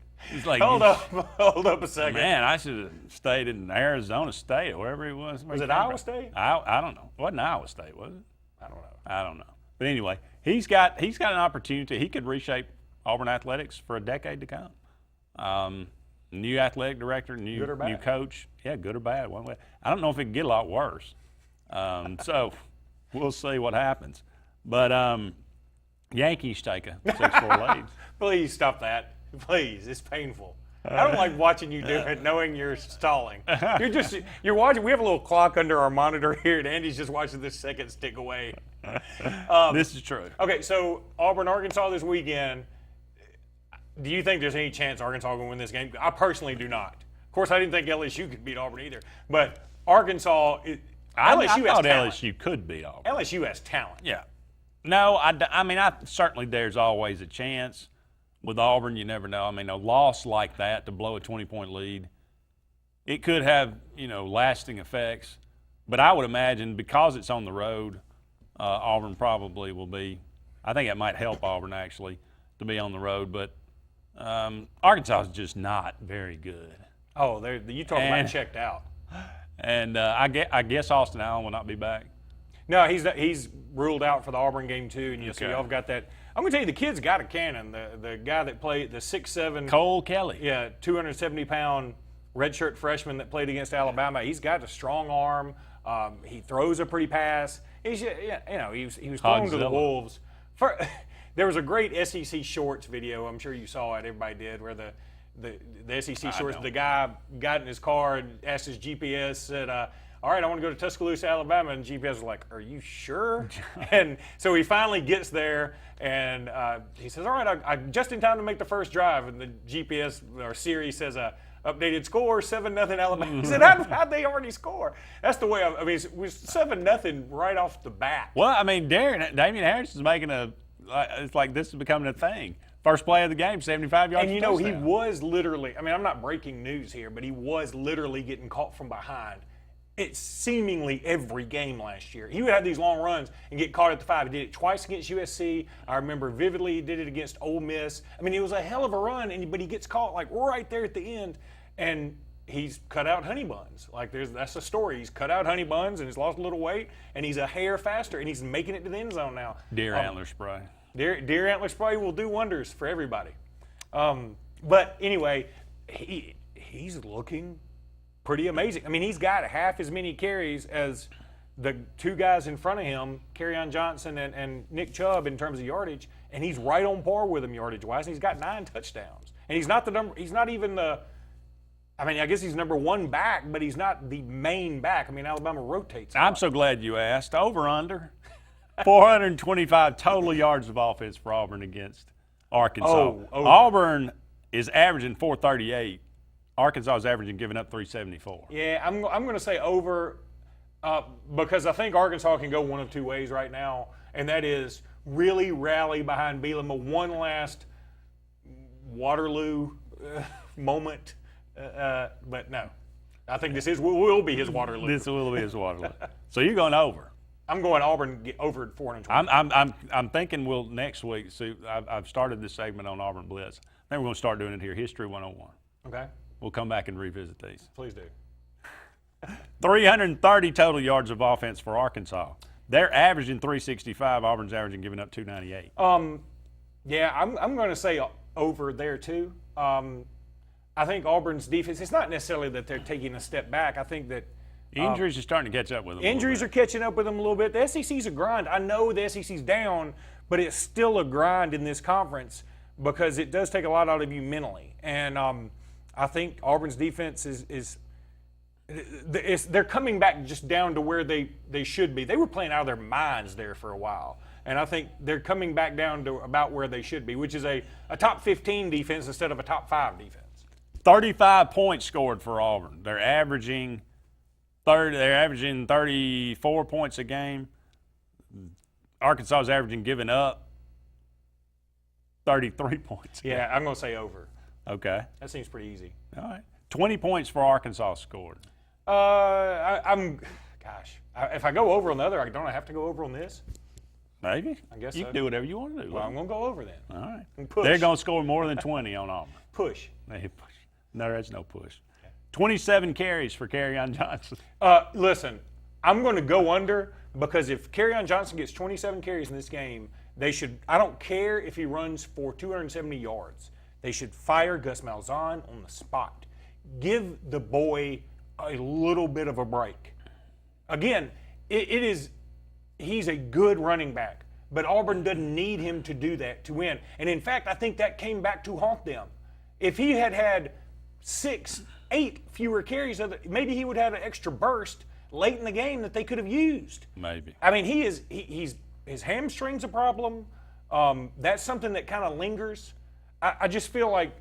hold up a second. Man, I should have stayed in Arizona State or wherever he was. Was it Iowa State? I don't know. It wasn't Iowa State, was it? I don't know. But anyway, he's got an opportunity. He could reshape Auburn athletics for a decade to come. New athletic director, new coach. Yeah, good or bad. One way. I don't know if it can get a lot worse. So we'll see what happens. But Yankees take a 6-4 lead. Please stop that. Please, it's painful. I don't like watching you do it knowing you're stalling. You're watching. We have a little clock under our monitor here, and Andy's just watching this second tick away. This is true. Okay, so Auburn, Arkansas this weekend. Do you think there's any chance Arkansas will win this game? I personally do not. Of course, I didn't think LSU could beat Auburn either. But Arkansas, I thought LSU could beat Auburn. LSU has talent. Yeah. No, I mean, certainly there's always a chance. With Auburn, you never know. I mean, a loss like that to blow a 20-point lead, it could have, lasting effects. But I would imagine because it's on the road, Auburn probably will be – I think it might help Auburn, actually, to be on the road. But Arkansas is just not very good. Oh, you talking about checked out. And I guess Austin Allen will not be back. No, he's ruled out for the Auburn game, too. And so y'all got that – I'm going to tell you, the kid's got a cannon. The guy that played, the 6'7". Cole Kelly. Yeah, 270-pound redshirt freshman that played against Alabama. He's got a strong arm. He throws a pretty pass. He was thrown to the Wolves. There was a great SEC Shorts video. I'm sure you saw it. Everybody did, where the SEC Shorts, the guy got in his car and asked his GPS, said, all right, I want to go to Tuscaloosa, Alabama. And GPS was like, are you sure? And so he finally gets there, and he says, all right, I'm just in time to make the first drive. And the GPS or Siri says, updated score, 7-0 Alabama. He said, how'd they already score? That's the way, it was 7-0 right off the bat. Well, I mean, Damian Harris is making it's like this is becoming a thing. First play of the game, 75 yards. And he was literally, I'm not breaking news here, but he was literally getting caught from behind. It's seemingly every game last year. He would have these long runs and get caught at the 5. He did it twice against USC. I remember vividly he did it against Ole Miss. It was a hell of a run, but he gets caught like right there at the end, and he's cut out honey buns. That's a story. He's cut out honey buns and he's lost a little weight, and he's a hair faster, and he's making it to the end zone now. Deer antler spray. Deer antler spray will do wonders for everybody. But anyway, he's looking pretty amazing. He's got half as many carries as the two guys in front of him, Kerryon Johnson and Nick Chubb, in terms of yardage, and he's right on par with him yardage-wise. And he's got 9 touchdowns, and he's not even the. I guess he's number one back, but he's not the main back. Alabama rotates. I'm so glad you asked. Over under 425 total yards of offense for Auburn against Arkansas. Auburn is averaging 438. Arkansas is averaging giving up 374. Yeah, I'm going to say over because I think Arkansas can go one of two ways right now, and that is really rally behind Bielema one last Waterloo moment. But no, I think this will be his Waterloo. This will be his Waterloo. So you're going over. I'm going Auburn get over at 420. I'm thinking we'll next week. See, I've started this segment on Auburn Blitz. I think we're going to start doing it here. History 101. Okay. We'll come back and revisit these. Please do. 330 total yards of offense for Arkansas. They're averaging 365. Auburn's averaging giving up 298. Yeah, I'm going to say over there too. I think Auburn's defense, it's not necessarily that they're taking a step back. I think that injuries are starting to catch up with them. Injuries are catching up with them a little bit. The SEC's a grind. I know the SEC's down, but it's still a grind in this conference because it does take a lot out of you mentally. And I think Auburn's defense they're coming back just down to where they should be. They were playing out of their minds there for a while. And I think they're coming back down to about where they should be, which is a top 15 defense instead of a top 5 defense. 35 points scored for Auburn. They're averaging 34 points a game. Arkansas is averaging giving up 33 points. Yeah, I'm going to say over. Okay. That seems pretty easy. All right. 20 points for Arkansas scored. If I go over on the other, don't I have to go over on this? Maybe. I guess you so. can do whatever you want to do. Well, I'm going to go over then. All right. Push. They're going to score more than 20 on Auburn. Push. No, there's no push. 27 carries for Kerryon Johnson. Listen, I'm going to go under because if Kerryon Johnson gets 27 carries in this game, they should. I don't care if he runs for 270 yards. They should fire Gus Malzahn on the spot. Give the boy a little bit of a break. Again, he's a good running back, but Auburn doesn't need him to do that to win. And in fact, I think that came back to haunt them. If he had 6, 8 fewer carries, maybe he would have an extra burst late in the game that they could have used. Maybe. I mean, his hamstring's a problem. That's something that kind of lingers. I just feel like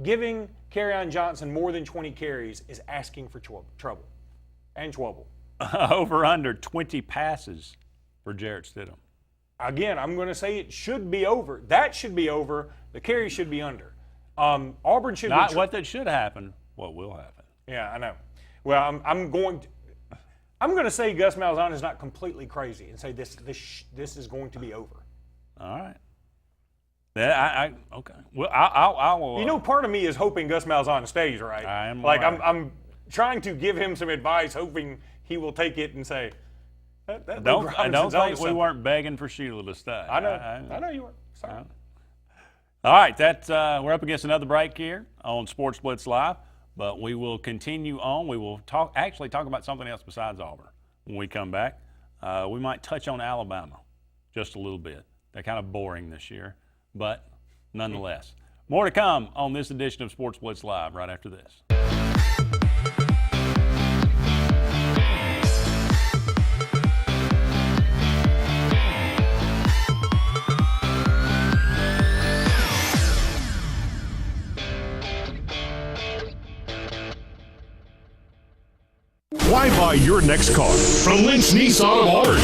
giving Kerryon Johnson more than 20 carries is asking for trouble and trouble. Over under 20 passes for Jarrett Stidham. Again, I'm going to say it should be over. That should be over. The carry should be under. Auburn should not what that should happen. What will happen? Yeah, I know. Well, I'm going to say Gus Malzahn is not completely crazy and say this is going to be over. All right. Okay. Well, I will. You know, part of me is hoping Gus Malzahn stays, right? I am. Like right. I'm trying to give him some advice, hoping he will take it and say. I don't think we weren't begging for Sheila to stay. I know you were. Sorry. All right, we're up against another break here on Sportz Blitz Live, but we will continue on. We will talk about something else besides Auburn when we come back. We might touch on Alabama just a little bit. They're kind of boring this year, but nonetheless. More to come on this edition of Sportz Blitz Live right after this. Why buy your next car from Lynch Nissan of Auburn?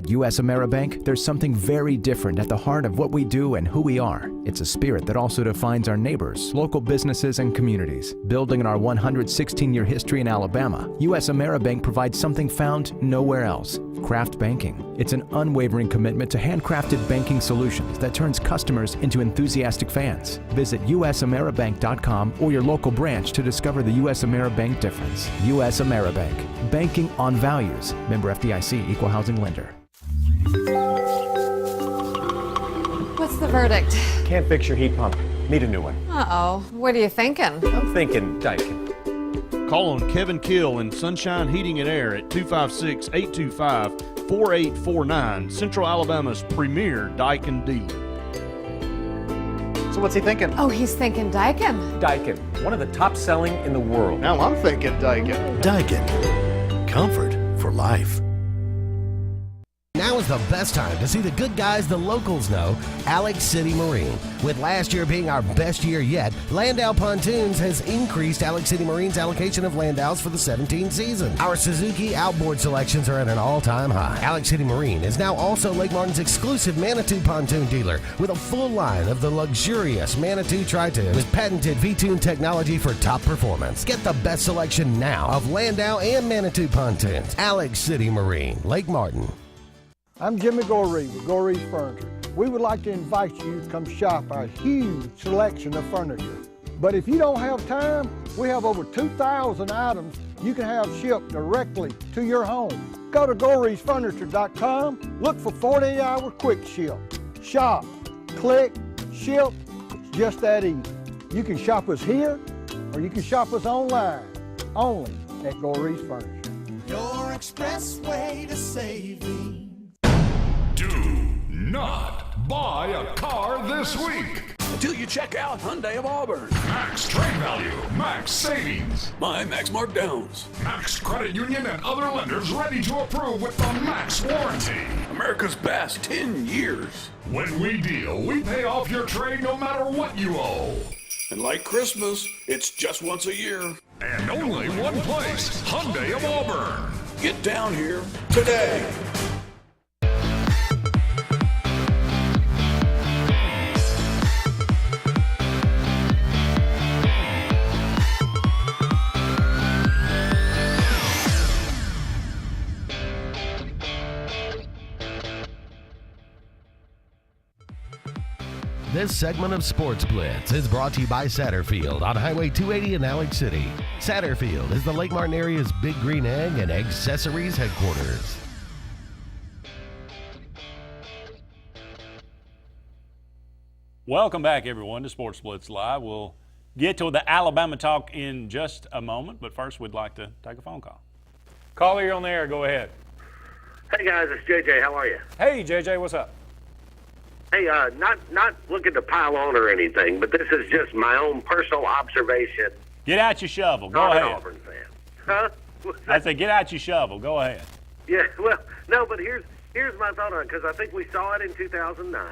U.S. AmeriBank, there's something very different at the heart of what we do and who we are. It's a spirit that also defines our neighbors, local businesses, and communities. Building on our 116-year history in Alabama, U.S. AmeriBank provides something found nowhere else: craft banking. It's an unwavering commitment to handcrafted banking solutions that turns customers into enthusiastic fans. Visit usameribank.com or your local branch to discover the U.S. AmeriBank difference. U.S. AmeriBank, banking on values. Member FDIC, Equal Housing Lender. What's the verdict? Can't fix your heat pump. Need a new one. Uh-oh. What are you thinking? I'm thinking Daikin. Call on Kevin Kill and Sunshine Heating and Air at 256-825-4849, Central Alabama's premier Daikin dealer. So what's he thinking? Oh, he's thinking Daikin. Daikin, one of the top selling in the world. Now I'm thinking Daikin. Daikin. Comfort for life. Now Now is the best time to see the good guys the locals know, Alex City Marine. With last year being our best year yet, Landau Pontoons has increased Alex City Marine's allocation of Landaus for the 17 season. Our Suzuki outboard selections are at an all-time high. Alex City Marine is now also Lake Martin's exclusive Manitou pontoon dealer with a full line of the luxurious Manitou Tri-Tune with patented V-Tune technology for top performance. Get the best selection now of Landau and Manitou pontoons. Alex City Marine, Lake Martin. I'm Jimmy Goree with Goree's Furniture. We would like to invite you to come shop our huge selection of furniture. But if you don't have time, we have over 2,000 items you can have shipped directly to your home. Go to GoreesFurniture.com, look for 48-hour quick ship. Shop, click, ship, it's just that easy. You can shop us here or you can shop us online, only at Goree's Furniture. Your expressway to saving. Do not buy a car this week until you check out Hyundai of Auburn. Max trade value, max savings, my max markdowns, max credit union and other lenders ready to approve with the max warranty. America's best 10 years. When we deal, we pay off your trade no matter what you owe. And like Christmas, it's just once a year. And only one place, Hyundai of Auburn. Get down here today. This segment of Sportz Blitz is brought to you by Satterfield on Highway 280 in Alex City. Satterfield is the Lake Martin area's Big Green Egg and Accessories headquarters. Welcome back, everyone, to Sportz Blitz Live. We'll get to the Alabama talk in just a moment, but first we'd like to take a phone call. Caller, you're on the air. Go ahead. Hey, guys, it's JJ. How are you? Hey, JJ, what's up? Hey, not looking to pile on or anything, but this is just my own personal observation. Get out your shovel. Go Not ahead. an Auburn fan. Huh? I say get out your shovel. Go ahead. Yeah, well, no, but here's my thought on it, because I think we saw it in 2009,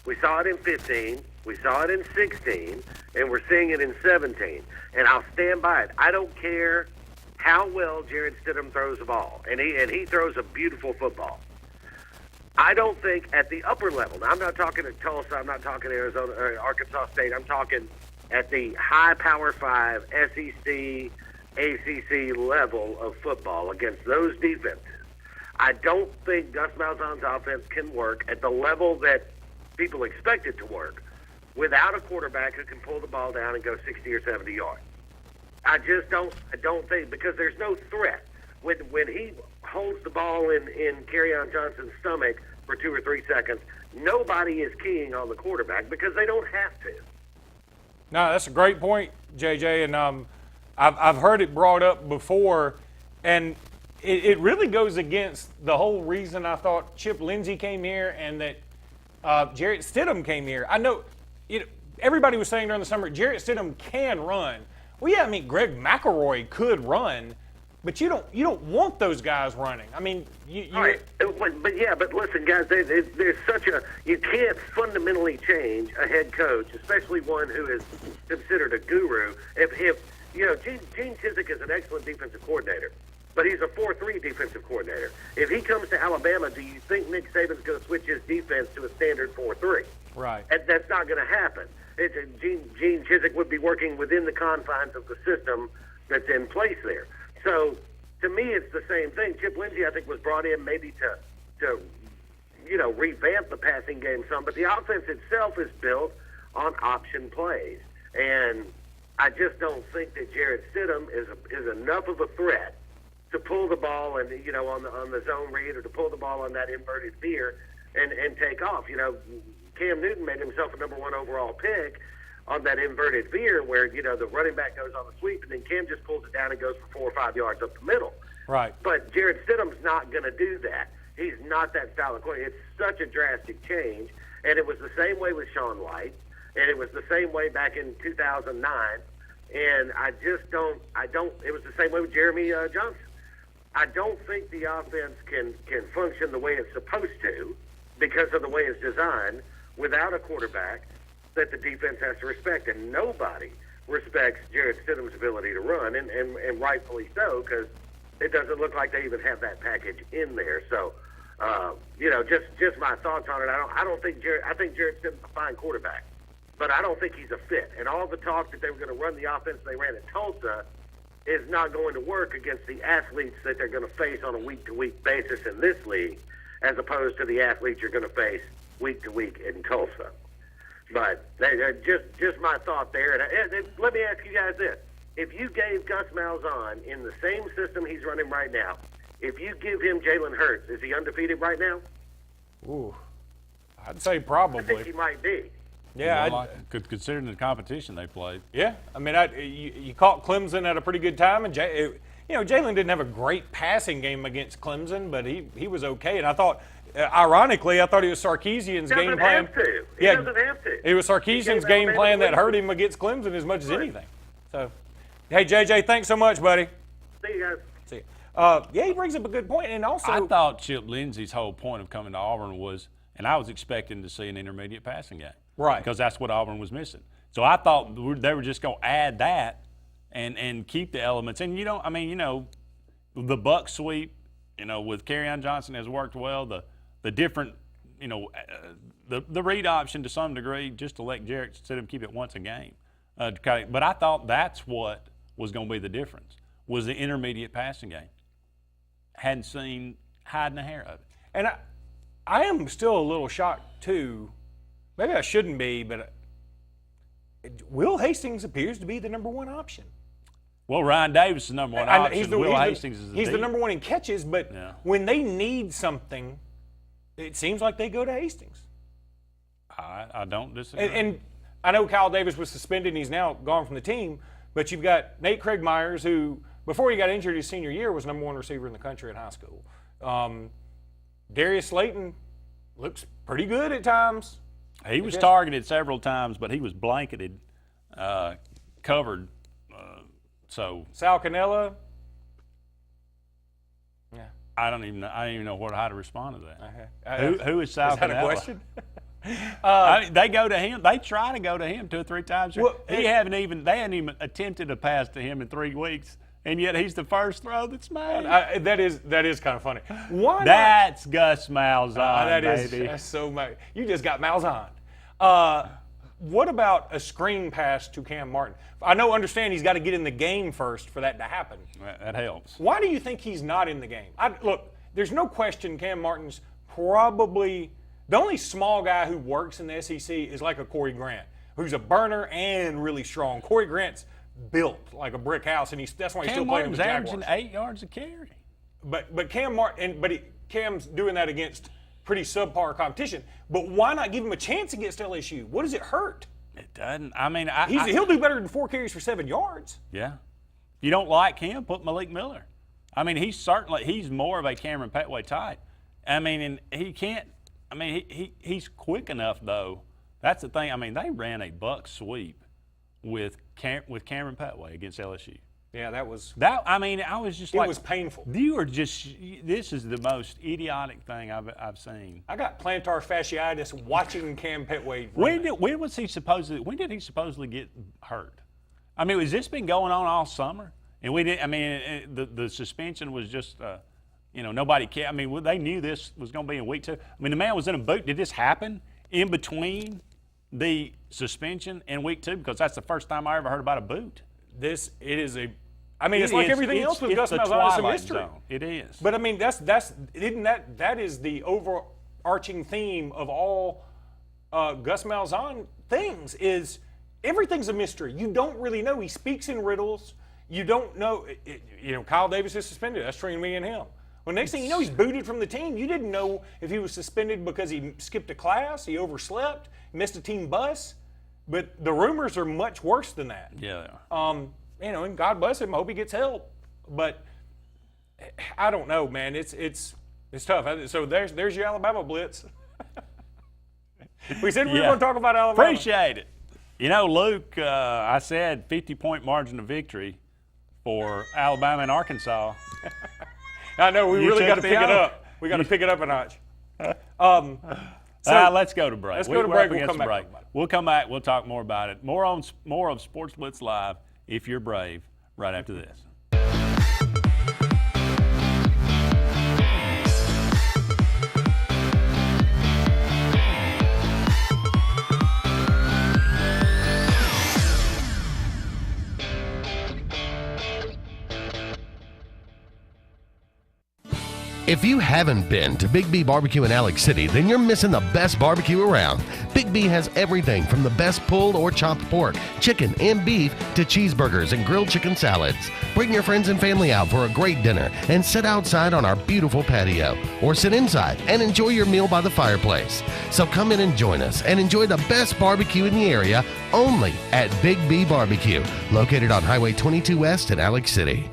we saw it in 15, we saw it in 16, and we're seeing it in 17. And I'll stand by it. I don't care how well Jared Stidham throws the ball, and he throws a beautiful football. I don't think at the upper level, now I'm not talking at Tulsa, I'm not talking Arizona or Arkansas State, I'm talking at the high Power 5, SEC, ACC level of football against those defenses. I don't think Gus Malzahn's offense can work at the level that people expect it to work without a quarterback who can pull the ball down and go 60 or 70 yards. I don't think, because there's no threat. When he holds the ball in Kerryon Johnson's stomach for 2 or 3 seconds, nobody is keying on the quarterback because they don't have to. No, that's a great point, JJ, and I've heard it brought up before, and it really goes against the whole reason I thought Chip Lindsey came here and that Jarrett Stidham came here. I know everybody was saying during the summer, Jarrett Stidham can run. Well, yeah, I mean, Greg McElroy could run, but you don't want those guys running. I mean, all right, but listen, guys, there's such a, you can't fundamentally change a head coach, especially one who is considered a guru. If Gene Chizik is an excellent defensive coordinator, but he's a 4-3 defensive coordinator. If he comes to Alabama, do you think Nick Saban's going to switch his defense to a standard 4-3? Right. And that's not going to happen. Gene Chizik would be working within the confines of the system that's in place there. So, to me, it's the same thing. Chip Lindsey, I think, was brought in maybe to revamp the passing game some, but the offense itself is built on option plays. And I just don't think that Jarrett Stidham is enough of a threat to pull the ball and on the zone read or to pull the ball on that inverted veer and take off. Cam Newton made himself a number 1 overall pick on that inverted veer where, the running back goes on the sweep and then Cam just pulls it down and goes for 4 or 5 yards up the middle. Right. But Jarrett Stidham's not going to do that. He's not that style of quarterback. It's such a drastic change. And it was the same way with Sean White, and it was the same way back in 2009. And it was the same way with Jeremy Johnson. I don't think the offense can function the way it's supposed to because of the way it's designed without a quarterback that the defense has to respect. And nobody respects Jarrett Stidham's ability to run, and rightfully so, because it doesn't look like they even have that package in there. So, just my thoughts on it. I think Jarrett Stidham's a fine quarterback, but I don't think he's a fit. And all the talk that they were going to run the offense they ran at Tulsa is not going to work against the athletes that they're going to face on a week-to-week basis in this league, as opposed to the athletes you're going to face week-to-week in Tulsa. But just my thought there. And let me ask you guys this. If you gave Gus Malzahn in the same system he's running right now, if you give him Jalen Hurts, is he undefeated right now? Ooh, I'd say probably. I think he might be. Yeah, considering the competition they played. Yeah, I mean, you caught Clemson at a pretty good time, and Jalen didn't have a great passing game against Clemson, but he was okay. And I thought, ironically, I thought it was Sarkisian's game plan. He doesn't have to. It was Sarkisian's game plan that hurt him against Clemson as much as anything. So, hey, JJ, thanks so much, buddy. See you guys. See you. Yeah, he brings up a good point, and also I thought Chip Lindsey's whole point of coming to Auburn was, and I was expecting to see an intermediate passing game. Right. Because that's what Auburn was missing. So I thought they were just going to add that and keep the elements. And, the buck sweep, with Kerryon Johnson has worked well. The different, the read option to some degree, just to let Jarrett Stidham keep it once a game. But I thought that's what was going to be the difference, was the intermediate passing game. Hadn't seen hiding a hair of it. And I am still a little shocked, too. Maybe I shouldn't be, but Will Hastings appears to be the number one option. Well, Ryan Davis is the number one option. Hastings is the number one in catches, but when they need something, it seems like they go to Hastings. I don't disagree. And I know Kyle Davis was suspended and he's now gone from the team, but you've got Nate Craig Myers, who, before he got injured his senior year, was number one receiver in the country in high school. Darius Slayton looks pretty good at times. He was targeted several times, but he was blanketed, covered. Sal Cannella. Yeah. I don't even know how to respond to that. Who is Sal Cannella? Is that a question? They go to him. They try to go to him 2 or 3 times. Well, they hadn't even attempted to pass to him in 3 weeks, and yet he's the first throw that's made. That is kind of funny. That's Gus Malzahn, baby. That's so much. You just got Malzahn. What about a screen pass to Cam Martin? Understand he's got to get in the game first for that to happen. That helps. Why do you think he's not in the game? Look, there's no question Cam Martin's probably the only small guy who works in the SEC is like a Corey Grant, who's a burner and really strong. Corey Grant's built like a brick house, and that's why he's still playing with the Jaguars. Cam Martin's averaging 8 yards a carry. But Cam Martin, Cam's doing that against pretty subpar competition. But why not give him a chance against LSU? What does it hurt? It doesn't. I mean, he'll do better than 4 carries for 7 yards. Yeah. You don't like him? Put Malik Miller. I mean, he's more of a Cameron Petway type. I mean, and he can't. I mean, he's quick enough though. That's the thing. I mean, they ran a buck sweep with Cameron Petway against LSU. Yeah, that was. I mean, I was just it was painful. This is the most idiotic thing I've seen. I got plantar fasciitis watching Cam Petway. When did he supposedly get hurt? I mean, has this been going on all summer? And we didn't. I mean, the suspension was just. Nobody cared. I mean, they knew this was going to be in week 2. I mean, the man was in a boot. Did this happen in between the suspension and week 2? Because that's the first time I ever heard about a boot. It's like everything else with Gus Malzahn. It's a mystery. Zone. It is. But I mean, that is the overarching theme of all Gus Malzahn things is everything's a mystery. You don't really know. He speaks in riddles. You don't know. Kyle Davis is suspended. That's between me and him. Well, next thing you know, he's booted from the team. You didn't know if he was suspended because he skipped a class, he overslept, missed a team bus. But the rumors are much worse than that. Yeah, they are. And God bless him. I hope he gets help. But I don't know, man. It's tough. So there's your Alabama blitz. We said we were going to talk about Alabama. Appreciate it. Luke, I said 50-point margin of victory for Alabama and Arkansas. I know, we really got to took pick the it oath. up. We got to pick it up a notch. Let's go to break. Let's go to break. We'll We'll come back. We'll come back. We'll talk more about it. More of Sportz Blitz Live, if you're brave, right after this. If you haven't been to Big B Barbecue in Alex City, then you're missing the best barbecue around. Big B has everything from the best pulled or chopped pork, chicken, and beef to cheeseburgers and grilled chicken salads. Bring your friends and family out for a great dinner and sit outside on our beautiful patio, or sit inside and enjoy your meal by the fireplace. So come in and join us and enjoy the best barbecue in the area only at Big B Barbecue, located on Highway 22 West in Alex City.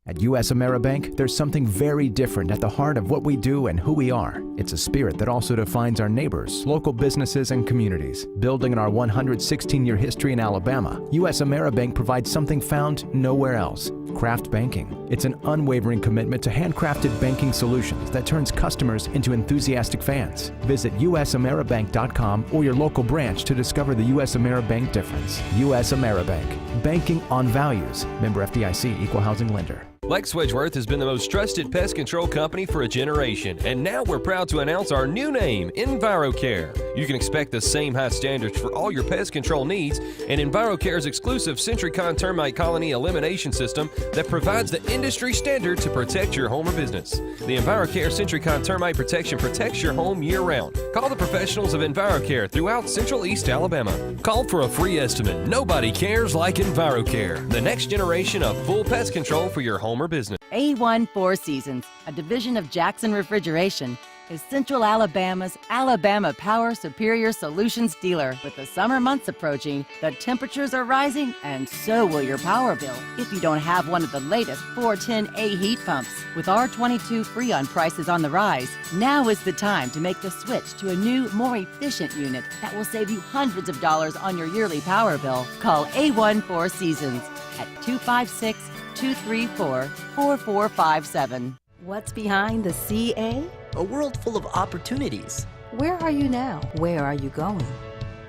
At US AmeriBank, there's something very different at the heart of what we do and who we are. It's a spirit that also defines our neighbors, local businesses, and communities. Building on our 116-year history in Alabama, US AmeriBank provides something found nowhere else: craft banking. It's an unwavering commitment to handcrafted banking solutions that turns customers into enthusiastic fans. Visit usameribank.com or your local branch to discover the US AmeriBank difference. US AmeriBank, banking on values. Member FDIC, equal housing lender. Lex Wedgeworth has been the most trusted pest control company for a generation, and now we're proud to announce our new name, EnviroCare. You can expect the same high standards for all your pest control needs, and EnviroCare's exclusive Centricon termite colony elimination system that provides the industry standard to protect your home or business. The EnviroCare Centricon termite protection protects your home year-round. Call the professionals of EnviroCare throughout Central East Alabama. Call for a free estimate. Nobody cares like EnviroCare, the next generation of full pest control for your home or business. A1 Four Seasons, a division of Jackson Refrigeration, is Central Alabama's Alabama Power Superior Solutions dealer. With the summer months approaching, the temperatures are rising, and so will your power bill if you don't have one of the latest 410A heat pumps. With R22 Freon prices on the rise, now is the time to make the switch to a new, more efficient unit that will save you hundreds of dollars on your yearly power bill. Call A1 Four Seasons at 256-234-4457. What's behind the CA? A world full of opportunities. Where are you now? Where are you going?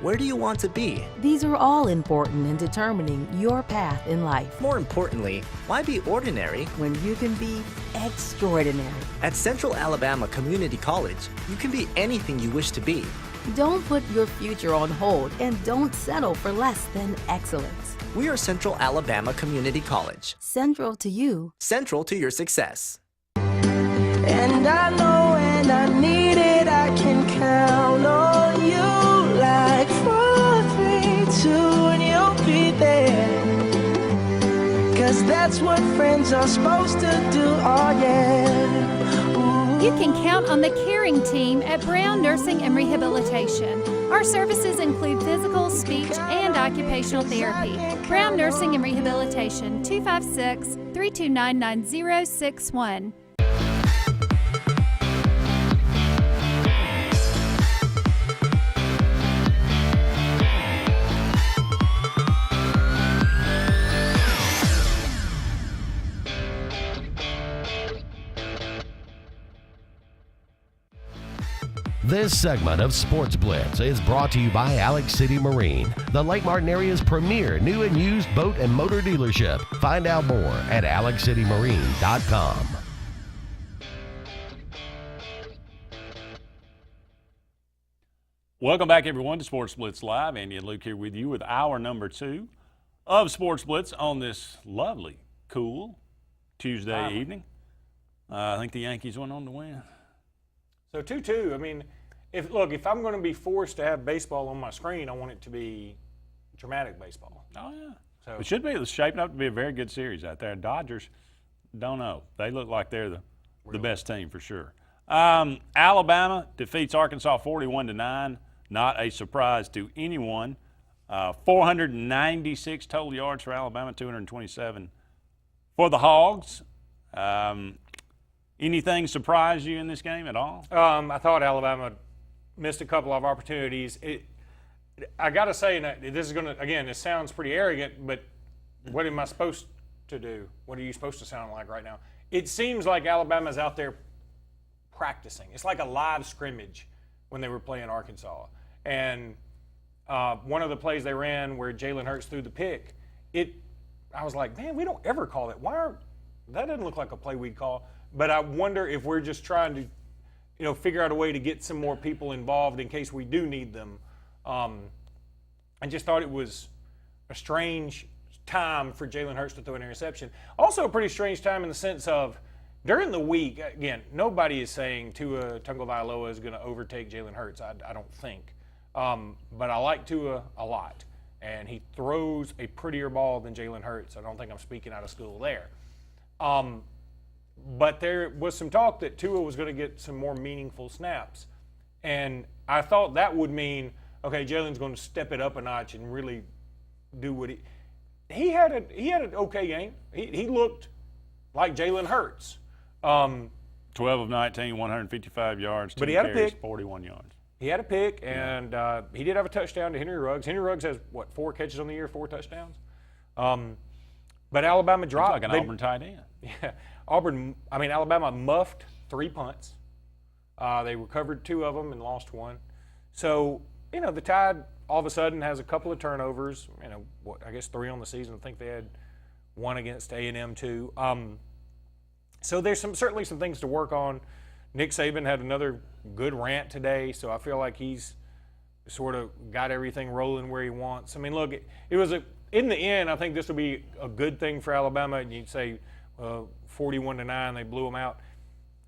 Where do you want to be? These are all important in determining your path in life. More importantly, why be ordinary when you can be extraordinary? At Central Alabama Community College, you can be anything you wish to be. Don't put your future on hold, and don't settle for less than excellence. We are Central Alabama Community College. Central to you. Central to your success. And I know when I need it, I can count on you. Like 4, 3, 2, and you'll be there. 'Cause that's what friends are supposed to do, oh yeah. Ooh. You can count on the caring team at Brown Nursing and Rehabilitation. Our services include physical, speech, and occupational therapy. Brown Nursing and Rehabilitation, 256-329-9061. This segment of Sportz Blitz is brought to you by Alex City Marine, the Lake Martin area's premier new and used boat and motor dealership. Find out more at alexcitymarine.com. Welcome back, everyone, to Sportz Blitz Live. Andy and Luke here with you with hour number 2 of Sportz Blitz on this lovely, cool Tuesday evening. I think the Yankees went on to win. So 2-2. I mean, if I'm going to be forced to have baseball on my screen, I want it to be dramatic baseball. Oh yeah. So it should be. It's shaping up to be a very good series out there. Dodgers, don't know. They look like they're the best team for sure. Alabama defeats Arkansas 41-9. Not a surprise to anyone. 496 total yards for Alabama, 227 for the Hogs. Anything surprise you in this game at all? I thought Alabama missed a couple of opportunities. I got to say, and this is going to, again, this sounds pretty arrogant, but what am I supposed to do? What are you supposed to sound like right now? It seems like Alabama's out there practicing. It's like a live scrimmage when they were playing Arkansas. And one of the plays they ran where Jalen Hurts threw the pick, I was like, man, we don't ever call that. That doesn't look like a play we'd call. But I wonder if we're just trying to, figure out a way to get some more people involved in case we do need them. I just thought it was a strange time for Jalen Hurts to throw an interception. Also a pretty strange time in the sense of during the week, again, nobody is saying Tua Tagovailoa is going to overtake Jalen Hurts. I don't think. But I like Tua a lot. And he throws a prettier ball than Jalen Hurts. I don't think I'm speaking out of school there. But there was some talk that Tua was going to get some more meaningful snaps. And I thought that would mean, okay, Jalen's going to step it up a notch and really do what he had an okay game. He looked like Jalen Hurts. 12 of 19, 155 yards, but he had a pick. 41 yards. He had a pick, and he did have a touchdown to Henry Ruggs. Henry Ruggs has, 4 catches on the year, 4 touchdowns? But Alabama dropped. It's like an Auburn tight end. Yeah. Alabama muffed 3 punts. They recovered 2 of them and lost 1. So, the Tide all of a sudden has a couple of turnovers. I guess 3 on the season. I think they had 1 against A&M too. So there's certainly some things to work on. Nick Saban had another good rant today, so I feel like he's sort of got everything rolling where he wants. I mean, look, it was in the end, I think this will be a good thing for Alabama. And you'd say 41-9, they blew them out.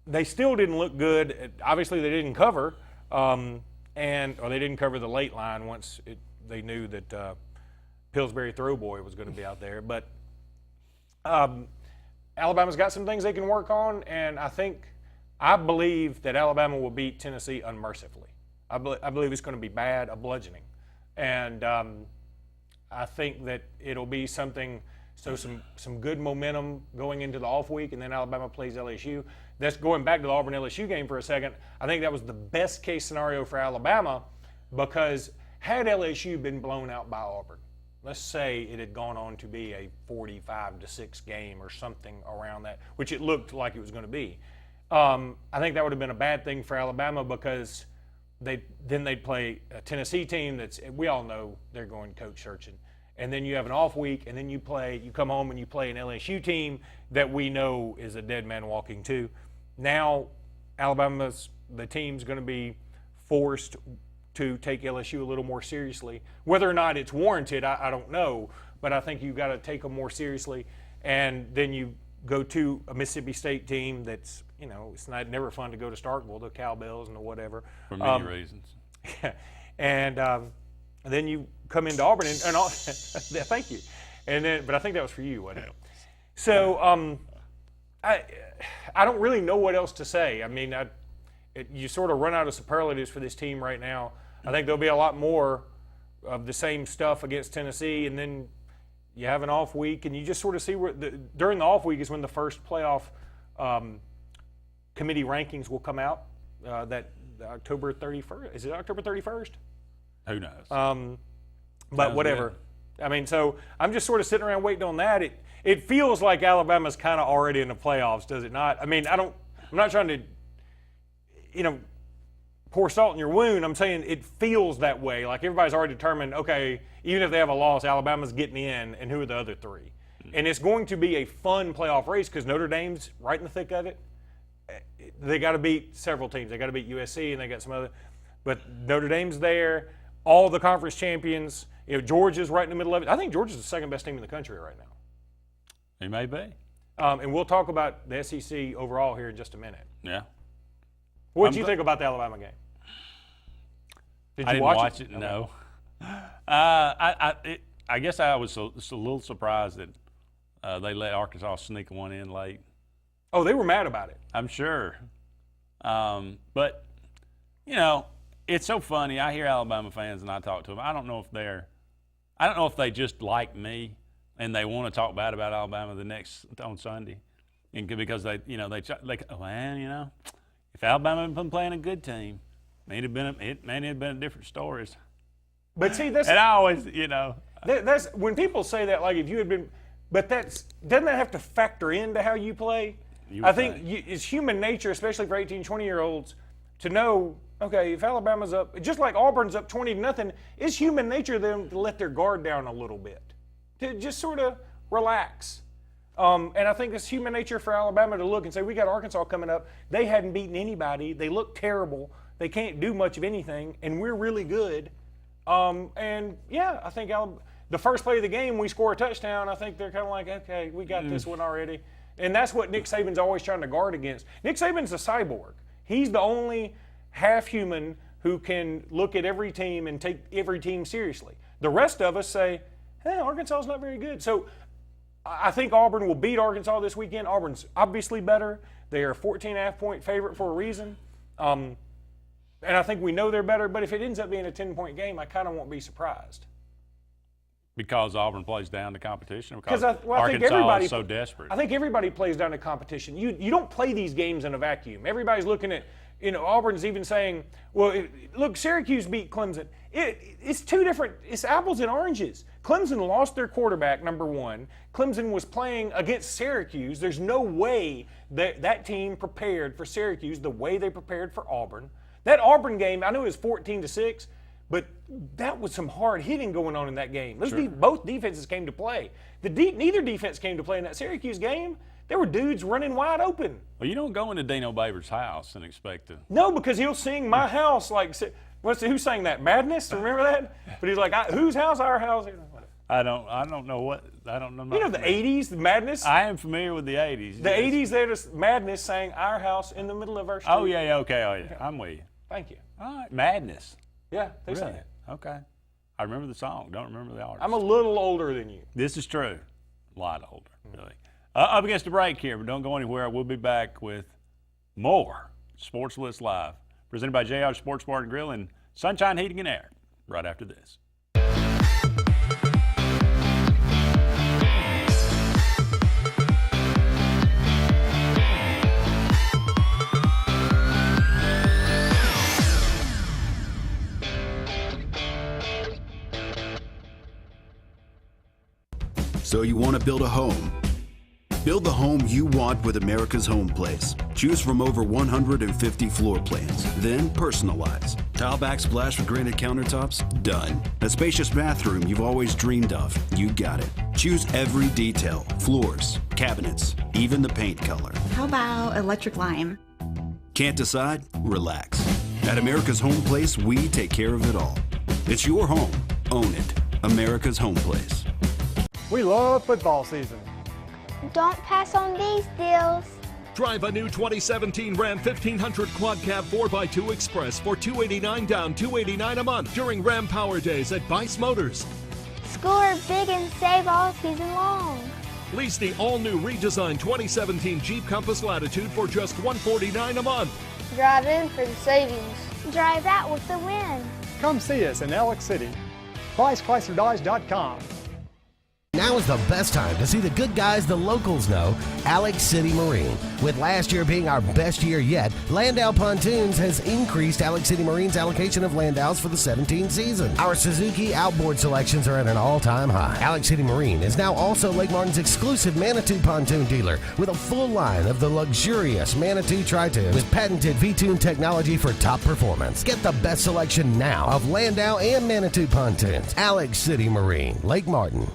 They still didn't look good. Obviously, they didn't cover, or they didn't cover the late line once they knew that Pillsbury Throwboy was going to be out there. But Alabama's got some things they can work on, and I believe that Alabama will beat Tennessee unmercifully. I believe it's going to be bad, a bludgeoning. And I think that it'll be something, so some good momentum going into the off week, and then Alabama plays LSU. That's going back to the Auburn-LSU game for a second. I think that was the best case scenario for Alabama because had LSU been blown out by Auburn, let's say it had gone on to be a 45-6 game or something around that, which it looked like it was going to be. I think that would have been a bad thing for Alabama because they'd play a Tennessee team we all know they're going coach searching. And then you have an off week, and then you come home and you play an LSU team that we know is a dead man walking too. Now the team's going to be forced to take LSU a little more seriously. Whether or not it's warranted, I don't know, but I think you've got to take them more seriously. And then you go to a Mississippi State team that's, it's never fun to go to Starkville, the Cowbells and the whatever. For many reasons. Yeah. And then you come into Auburn and all, thank you. But I think that was for you, wasn't it? So I don't really know what else to say. I mean, you sort of run out of superlatives for this team right now. I think there'll be a lot more of the same stuff against Tennessee, and then you have an off week, and you just sort of see during the off week is when the first playoff committee rankings will come out. That October 31st. Is it October 31st? Who knows? But Sounds whatever. good. I mean, so I'm just sort of sitting around waiting on that. It feels like Alabama's kind of already in the playoffs, does it not? I mean, I'm not trying to, pour salt in your wound. I'm saying it feels that way. Like everybody's already determined, okay, even if they have a loss, Alabama's getting in, and who are the other 3? And it's going to be a fun playoff race because Notre Dame's right in the thick of it. They got to beat several teams. They got to beat USC, and they got some other. But Notre Dame's there. All the conference champions. Georgia's right in the middle of it. I think Georgia's the second best team in the country right now. He may be. And we'll talk about the SEC overall here in just a minute. Yeah. What did you think about the Alabama game? Did you I didn't watch it? Okay. No. I guess I was just a little surprised that they let Arkansas sneak one in late. Oh, they were mad about it. I'm sure. But, it's so funny. I hear Alabama fans and I talk to them. I don't know if they just like me and they want to talk bad about Alabama on Sunday, and because they if Alabama had been playing a good team, it may have been a different story. But see, and I always, that's when people say that, like if you had been, but doesn't that have to factor into how you play? I think it's human nature, especially for 18, 20-year-olds, to know, okay, if Alabama's up, just like Auburn's up 20-0, it's human nature them to let their guard down a little bit, to just sort of relax. And I think it's human nature for Alabama to look and say, we got Arkansas coming up. They hadn't beaten anybody. They look terrible. They can't do much of anything, and we're really good. And, yeah, I think the first play of the game, we score a touchdown. I think they're kind of like, okay, we got this one already. And that's what Nick Saban's always trying to guard against. Nick Saban's a cyborg. He's the only half-human who can look at every team and take every team seriously. The rest of us say, hey, Arkansas's not very good. So I think Auburn will beat Arkansas this weekend. Auburn's obviously better. They are a 14.5-point favorite for a reason. And I think we know they're better, but if it ends up being a 10-point game, I kind of won't be surprised. Because Auburn plays down to competition? Because Arkansas is so desperate. I think everybody plays down to competition. You don't play these games in a vacuum. Everybody's looking at, Auburn's even saying, well, look, Syracuse beat Clemson. It's two different, it's apples and oranges. Clemson lost their quarterback, number one. Clemson was playing against Syracuse. There's no way that team prepared for Syracuse the way they prepared for Auburn. That Auburn game, I know it was 14-6, but that was some hard hitting going on in that game. Both defenses came to play. Neither defense came to play in that Syracuse game. There were dudes running wide open. Well, you don't go into Dino Baber's house and expect to. No, because he'll sing "My House" like. Who sang that? Madness? Remember that? But he's like, whose house? Our house. I don't know what. I don't know. You know the '80s, the Madness. I am familiar with the '80s. The '80s, they just Madness sang "Our House" in the middle of our street. Oh yeah, okay, I'm with you. Thank you. All right, Madness. Yeah, they sang Really? it. Okay. I remember the song. Don't remember the artist. I'm a little older than you. This is true. A lot older, really. Up against the break here, but don't go anywhere. We'll be back with more Sportz Blitz Live, presented by JR Sports Bar and Grill and Sunshine Heating and Air, right after this. So you want to build a home? Build the home you want with America's Home Place. Choose from over 150 floor plans, then personalize. Tile back splash with granite countertops? Done. A spacious bathroom you've always dreamed of? You got it. Choose every detail, floors, cabinets, even the paint color. How about electric lime? Can't decide? Relax. At America's Home Place, we take care of it all. It's your home. Own it. America's Home Place. We love football season. Don't pass on these deals. Drive a new 2017 Ram 1500 Quad Cab 4x2 Express for $289 down, $289 a month during Ram Power Days at Bice Motors. Score big and save all season long. Lease the all-new redesigned 2017 Jeep Compass Latitude for just $149 a month. Drive in for the savings. Drive out with the win. Come see us in Alex City. BiceChryslerDodge.com. Now is the best time to see the good guys the locals know, Alex City Marine. With last year being our best year yet, Landau Pontoons has increased Alex City Marine's allocation of Landaus for the 17 season. Our Suzuki outboard selections are at an all-time high. Alex City Marine is now also Lake Martin's exclusive Manitou pontoon dealer with a full line of the luxurious Manitou Tri-Tune with patented V-Tune technology for top performance. Get the best selection now of Landau and Manitou pontoons. Alex City Marine, Lake Martin.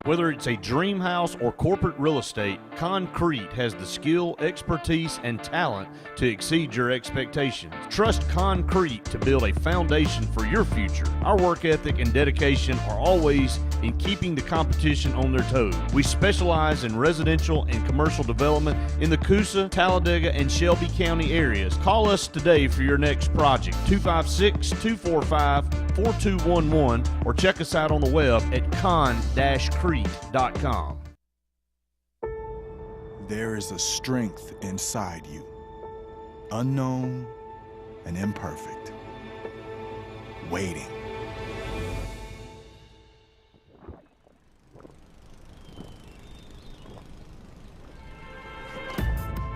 Whether it's a dream house or corporate real estate, Concrete has the skill, expertise, and talent to exceed your expectations. Trust Concrete to build a foundation for your future. Our work ethic and dedication are always in keeping the competition on their toes. We specialize in residential and commercial development in the Coosa, Talladega, and Shelby County areas. Call us today for your next project, 256-245-4211, or check us out on the web at con-crete.com. There is a strength inside you, unknown and imperfect, waiting.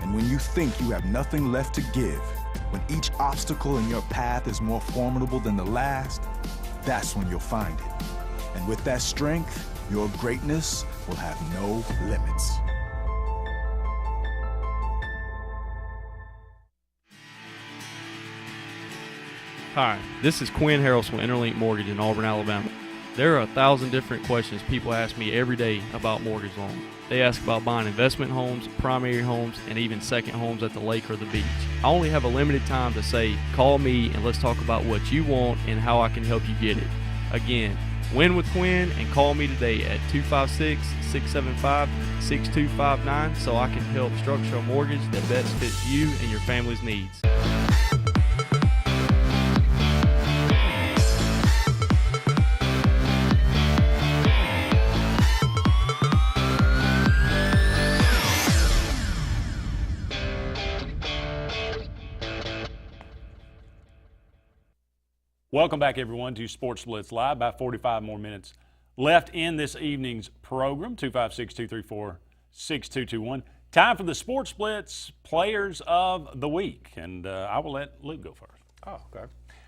And when you think you have nothing left to give, when each obstacle in your path is more formidable than the last, that's when you'll find it. And with that strength, Your greatness will have no limits. Hi, this is Quinn Harrelson with Interlink Mortgage in Auburn, Alabama. There are 1,000 different questions people ask me every day about mortgage loans. They ask about buying investment homes, primary homes, and even second homes at the lake or the beach. I only have a limited time to say, call me and let's talk about what you want and how I can help you get it. Again, win with Quinn and call me today at 256-675-6259 so I can help structure a mortgage that best fits you and your family's needs. Welcome back, everyone, to Sportz Blitz Live. About 45 more minutes left in this evening's program. 256-234-6221. Time for the Sportz Blitz Players of the Week, and I will let Luke go first. Oh, okay.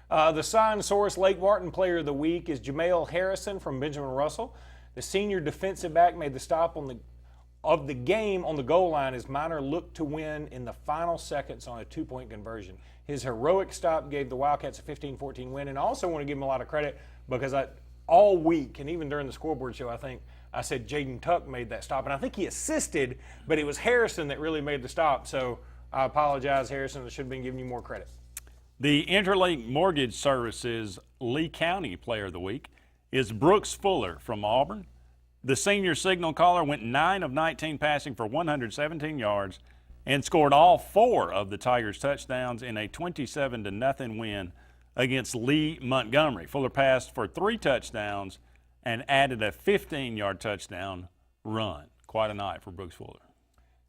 The Sign Source Lake Martin Player of the Week is Jamel Harrison from Benjamin Russell. The senior defensive back made the stop of the game on the goal line as Minor looked to win in the final seconds on a 2-point conversion. His heroic stop gave the Wildcats a 15-14 win, and I also want to give him a lot of credit because all week, and even during the scoreboard show, I think I said Jaden Tuck made that stop, and I think he assisted, but it was Harrison that really made the stop, so I apologize, Harrison. I should have been giving you more credit. The Interlink Mortgage Services Lee County Player of the Week is Brooks Fuller from Auburn. The senior signal caller went 9 of 19 passing for 117 yards and scored all 4 of the Tigers' touchdowns in a 27-0 win against Lee Montgomery. Fuller passed for 3 touchdowns and added a 15-yard touchdown run. Quite a night for Brooks Fuller.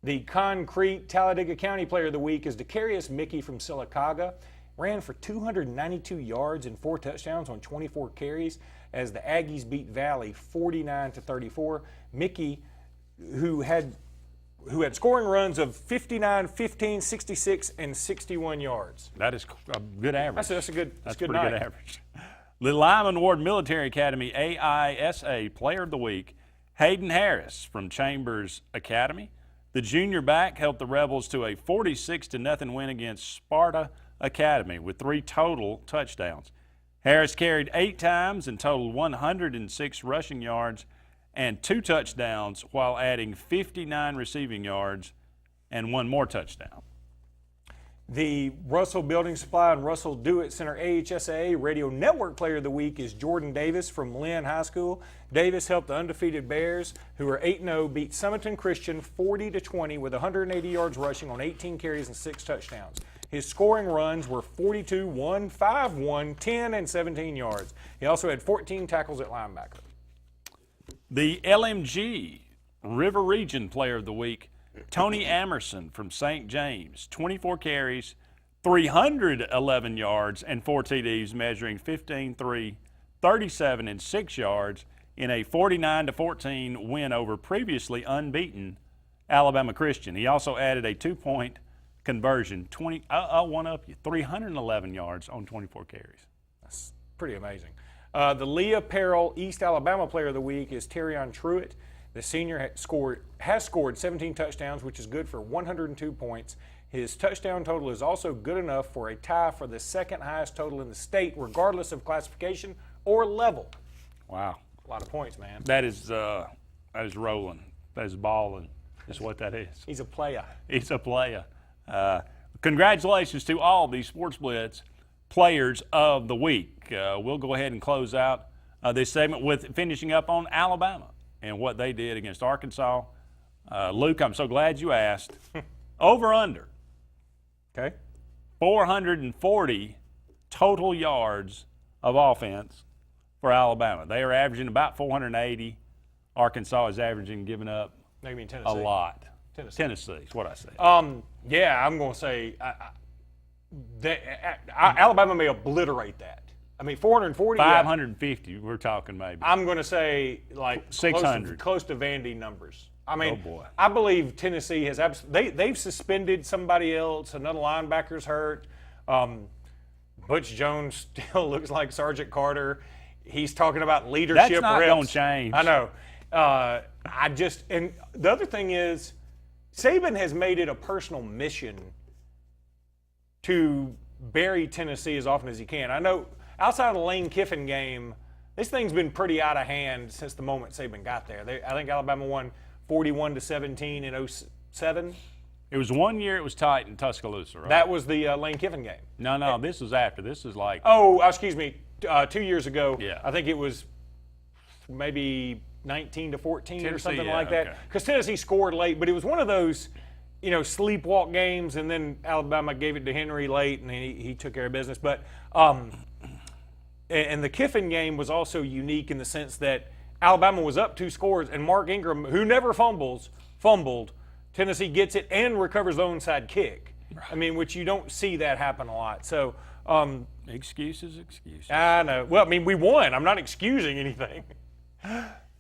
The Concrete Talladega County Player of the Week is Decarius Mickey from Sylacauga. Ran for 292 yards and 4 touchdowns on 24 carries as the Aggies beat Valley 49-34. Mickey, who had scoring runs of 59, 15, 66, and 61 yards. That is a good average. That's a good pretty night. good average. The Lyman Ward Military Academy AISA Player of the Week, Hayden Harris from Chambers Academy. The junior back helped the Rebels to a 46-0 win against Sparta Academy with 3 total touchdowns. Harris carried 8 times and totaled 106 rushing yards and 2 touchdowns while adding 59 receiving yards and 1 more touchdown. The Russell Building Supply and Russell Do-It Center AHSAA Radio Network Player of the Week is Jordan Davis from Lynn High School. Davis helped the undefeated Bears, who are 8-0, beat Summerton Christian 40-20 with 180 yards rushing on 18 carries and 6 touchdowns. His scoring runs were 42, 1, 5, 1, 10, and 17 yards. He also had 14 tackles at linebacker. The LMG River Region Player of the Week, Tony Amerson from St. James, 24 carries, 311 yards, and 4 TDs, measuring 15-3, 37, and 6 yards in a 49-14 win over previously unbeaten Alabama Christian. He also added a 2-point conversion, 311 yards on 24 carries. That's pretty amazing. The Leah Peril East Alabama Player of the Week is Terrion Truitt. The senior has scored 17 touchdowns, which is good for 102 points. His touchdown total is also good enough for a tie for the second highest total in the state, regardless of classification or level. Wow. A lot of points, man. That is rolling. That is balling. That's what that is. He's a player. He's a player. Congratulations to all the Sportz Blitz Players of the Week. We'll go ahead and close out this segment with finishing up on Alabama and what they did against Arkansas. Luke, I'm so glad you asked. Over under. Okay. 440 total yards of offense for Alabama. They are averaging about 480. Arkansas is averaging, giving up No, you mean Tennessee. a lot. Tennessee is what I said. Yeah, I'm going to say Alabama may obliterate that. I mean, 440. 550, yeah. We're talking maybe. I'm going to say like 600. Close to Vandy numbers. I mean, Oh, boy. I believe Tennessee has they've suspended somebody else. Another linebacker's hurt. Butch Jones still looks like Sergeant Carter. He's talking about leadership. That's not reps. going to change. I know. And the other thing is, Saban has made it a personal mission to bury Tennessee as often as he can. I know outside of the Lane Kiffin game, this thing's been pretty out of hand since the moment Saban got there. I think Alabama won 41-17 in 07. It was 1 year it was tight in Tuscaloosa, right? That was the Lane Kiffin game. No, this was after. This was like... Oh, excuse me, 2 years ago. Yeah. I think it was maybe 19-14 or something like okay. that. Because Tennessee scored late, but it was one of those, sleepwalk games, and then Alabama gave it to Henry late, and he took care of business. But and the Kiffin game was also unique in the sense that Alabama was up 2 scores, and Mark Ingram, who never fumbled. Tennessee gets it and recovers the onside kick. Right. I mean, which you don't see that happen a lot. So excuses. I know. Well, I mean, we won. I'm not excusing anything.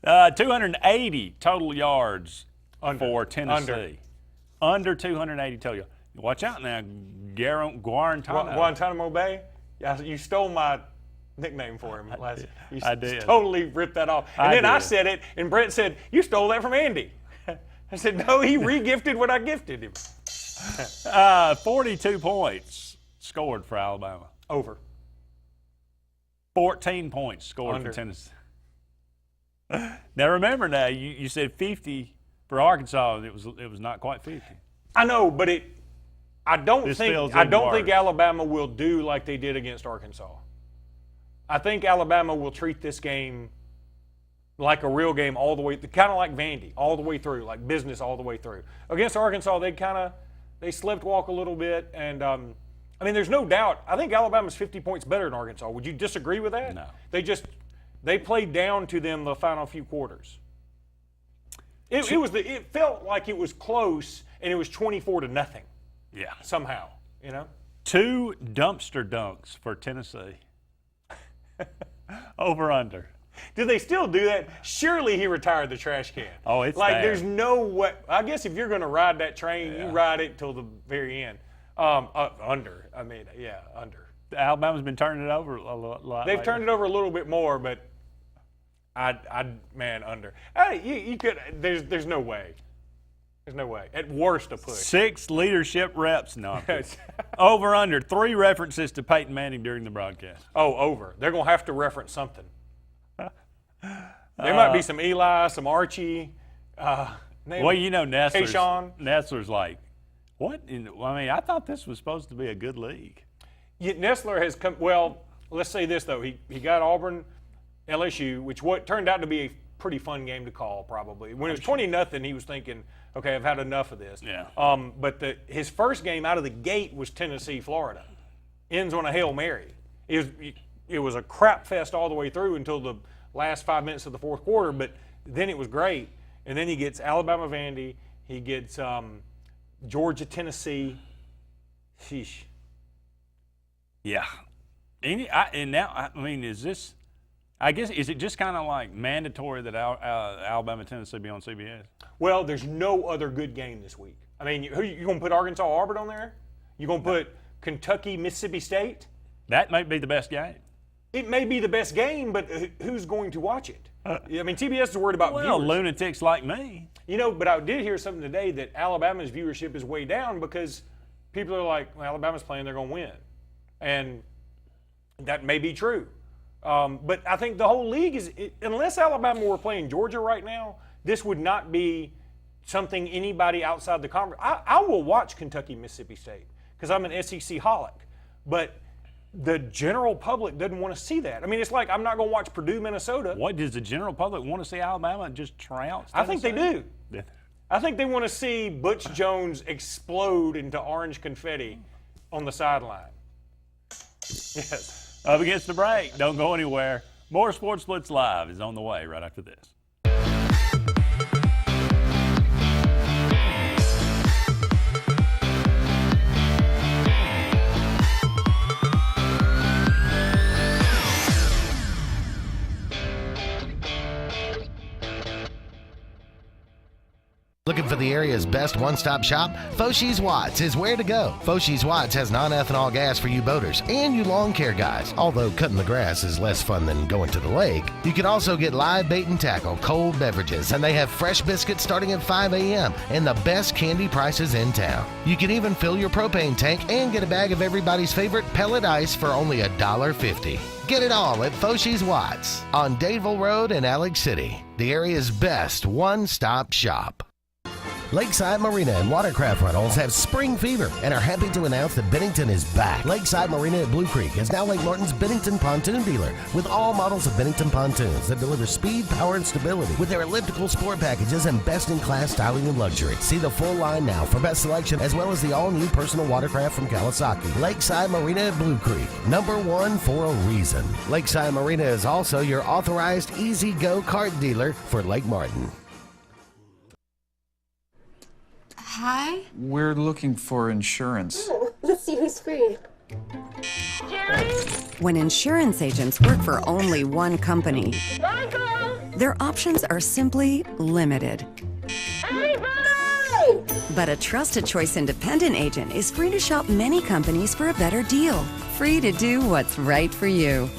280 total yards for Tennessee. Under 280 total yards. Watch out now, Guantanamo Bay. Yeah, you stole my nickname for him last. I did. Totally ripped that off. And then I said it, and Brett said, "You stole that from Andy." I said, "No, he re-gifted what I gifted him." 42 points scored for Alabama. Over. 14 points scored for Tennessee. Now remember, you said 50 for Arkansas. It was not quite 50. I know, but I don't think Alabama will do like they did against Arkansas. I think Alabama will treat this game like a real game all the way, kind of like Vandy, all the way through, like business all the way through. Against Arkansas, they slipped walk a little bit, and I mean, there's no doubt. I think Alabama's 50 points better than Arkansas. Would you disagree with that? No. They played down to them the final few quarters. It felt like it was close, and it was 24-0. Yeah. Somehow, 2 dumpster dunks for Tennessee. Over under. Do they still do that? Surely he retired the trash can. Oh, it's like there. There's no way. I guess if you're going to ride that train, you ride it till the very end. Under. I mean, yeah, under. Alabama's been turning it over a lot. They've turned it over a little bit more, but under. You could. There's no way. There's no way. At worst, a push. 6 leadership reps. No. Over under. 3 references to Peyton Manning during the broadcast. Oh, over. They're going to have to reference something. There might be some Eli, some Archie. Nestler's like, what? I thought this was supposed to be a good league. Yeah, Nestler has come. Well, let's say this though. He got Auburn, LSU, which turned out to be a pretty fun game to call. Probably when it was 20-0, he was thinking, okay, I've had enough of this. Yeah. But his first game out of the gate was Tennessee, Florida. Ends on a Hail Mary. It was a crap fest all the way through until the last 5 minutes of the fourth quarter, but then it was great. And then he gets Alabama, Vandy. He gets Georgia, Tennessee. Sheesh. Yeah. Is this? I guess is it just kind of like mandatory that Alabama, Tennessee be on CBS? Well, there's no other good game this week. I mean, you going to put Arkansas, Auburn on there? You going to put Kentucky, Mississippi State? That might be the best game. It may be the best game, but who's going to watch it? I mean, TBS is worried about viewers. Lunatics like me. But I did hear something today that Alabama's viewership is way down because people are like, well, Alabama's playing, they're going to win. And that may be true. But I think the whole league unless Alabama were playing Georgia right now, this would not be something anybody outside the conference. I will watch Kentucky, Mississippi State because I'm an SEC holic. But the general public doesn't want to see that. I mean, it's like I'm not going to watch Purdue, Minnesota. What, does the general public want to see Alabama just trounce Tennessee? I think they do. Yeah. I think they want to see Butch Jones explode into orange confetti on the sideline. Yes. Up against the break. Don't go anywhere. More Sportz Blitz Live is on the way right after this. Looking for the area's best one-stop shop? Foshi's Watts is where to go. Foshi's Watts has non-ethanol gas for you boaters and you lawn care guys. Although cutting the grass is less fun than going to the lake. You can also get live bait and tackle, cold beverages, and they have fresh biscuits starting at 5 a.m. and the best candy prices in town. You can even fill your propane tank and get a bag of everybody's favorite pellet ice for only $1.50. Get it all at Foshi's Watts on Dadeville Road in Alex City, the area's best one-stop shop. Lakeside Marina and Watercraft Rentals have spring fever and are happy to announce that Bennington is back. Lakeside Marina at Blue Creek is now Lake Martin's Bennington pontoon dealer with all models of Bennington pontoons that deliver speed, power, and stability with their elliptical sport packages and best-in-class styling and luxury. See the full line now for best selection as well as the all-new personal watercraft from Kawasaki. Lakeside Marina at Blue Creek, #1 for a reason. Lakeside Marina is also your authorized Easy Go kart dealer for Lake Martin. Hi. We're looking for insurance. Let's see who's free. Jerry? When insurance agents work for only one company, their options are simply limited. But a Trusted Choice independent agent is free to shop many companies for a better deal. Free to do what's right for you.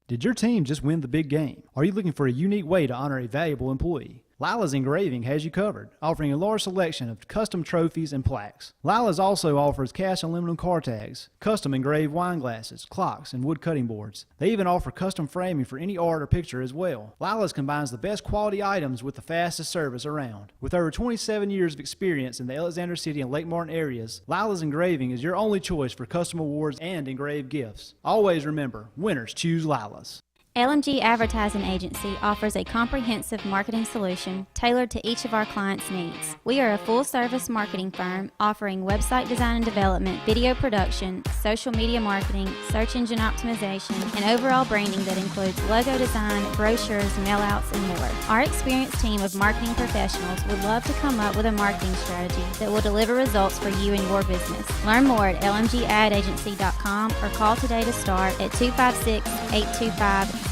Did your team just win the big game? Are you looking for a unique way to honor a valuable employee? Lila's Engraving has you covered, offering a large selection of custom trophies and plaques. Lila's also offers cast aluminum car tags, custom engraved wine glasses, clocks, and wood cutting boards. They even offer custom framing for any art or picture as well. Lila's combines the best quality items with the fastest service around. With over 27 years of experience in the Alexander City and Lake Martin areas, Lila's Engraving is your only choice for custom awards and engraved gifts. Always remember, winners choose Lila's. LMG Advertising Agency offers a comprehensive marketing solution tailored to each of our clients' needs. We are a full-service marketing firm offering website design and development, video production, social media marketing, search engine optimization, and overall branding that includes logo design, brochures, mailouts, and more. Our experienced team of marketing professionals would love to come up with a marketing strategy that will deliver results for you and your business. Learn more at lmgadagency.com or call today to start at 256-825-0197.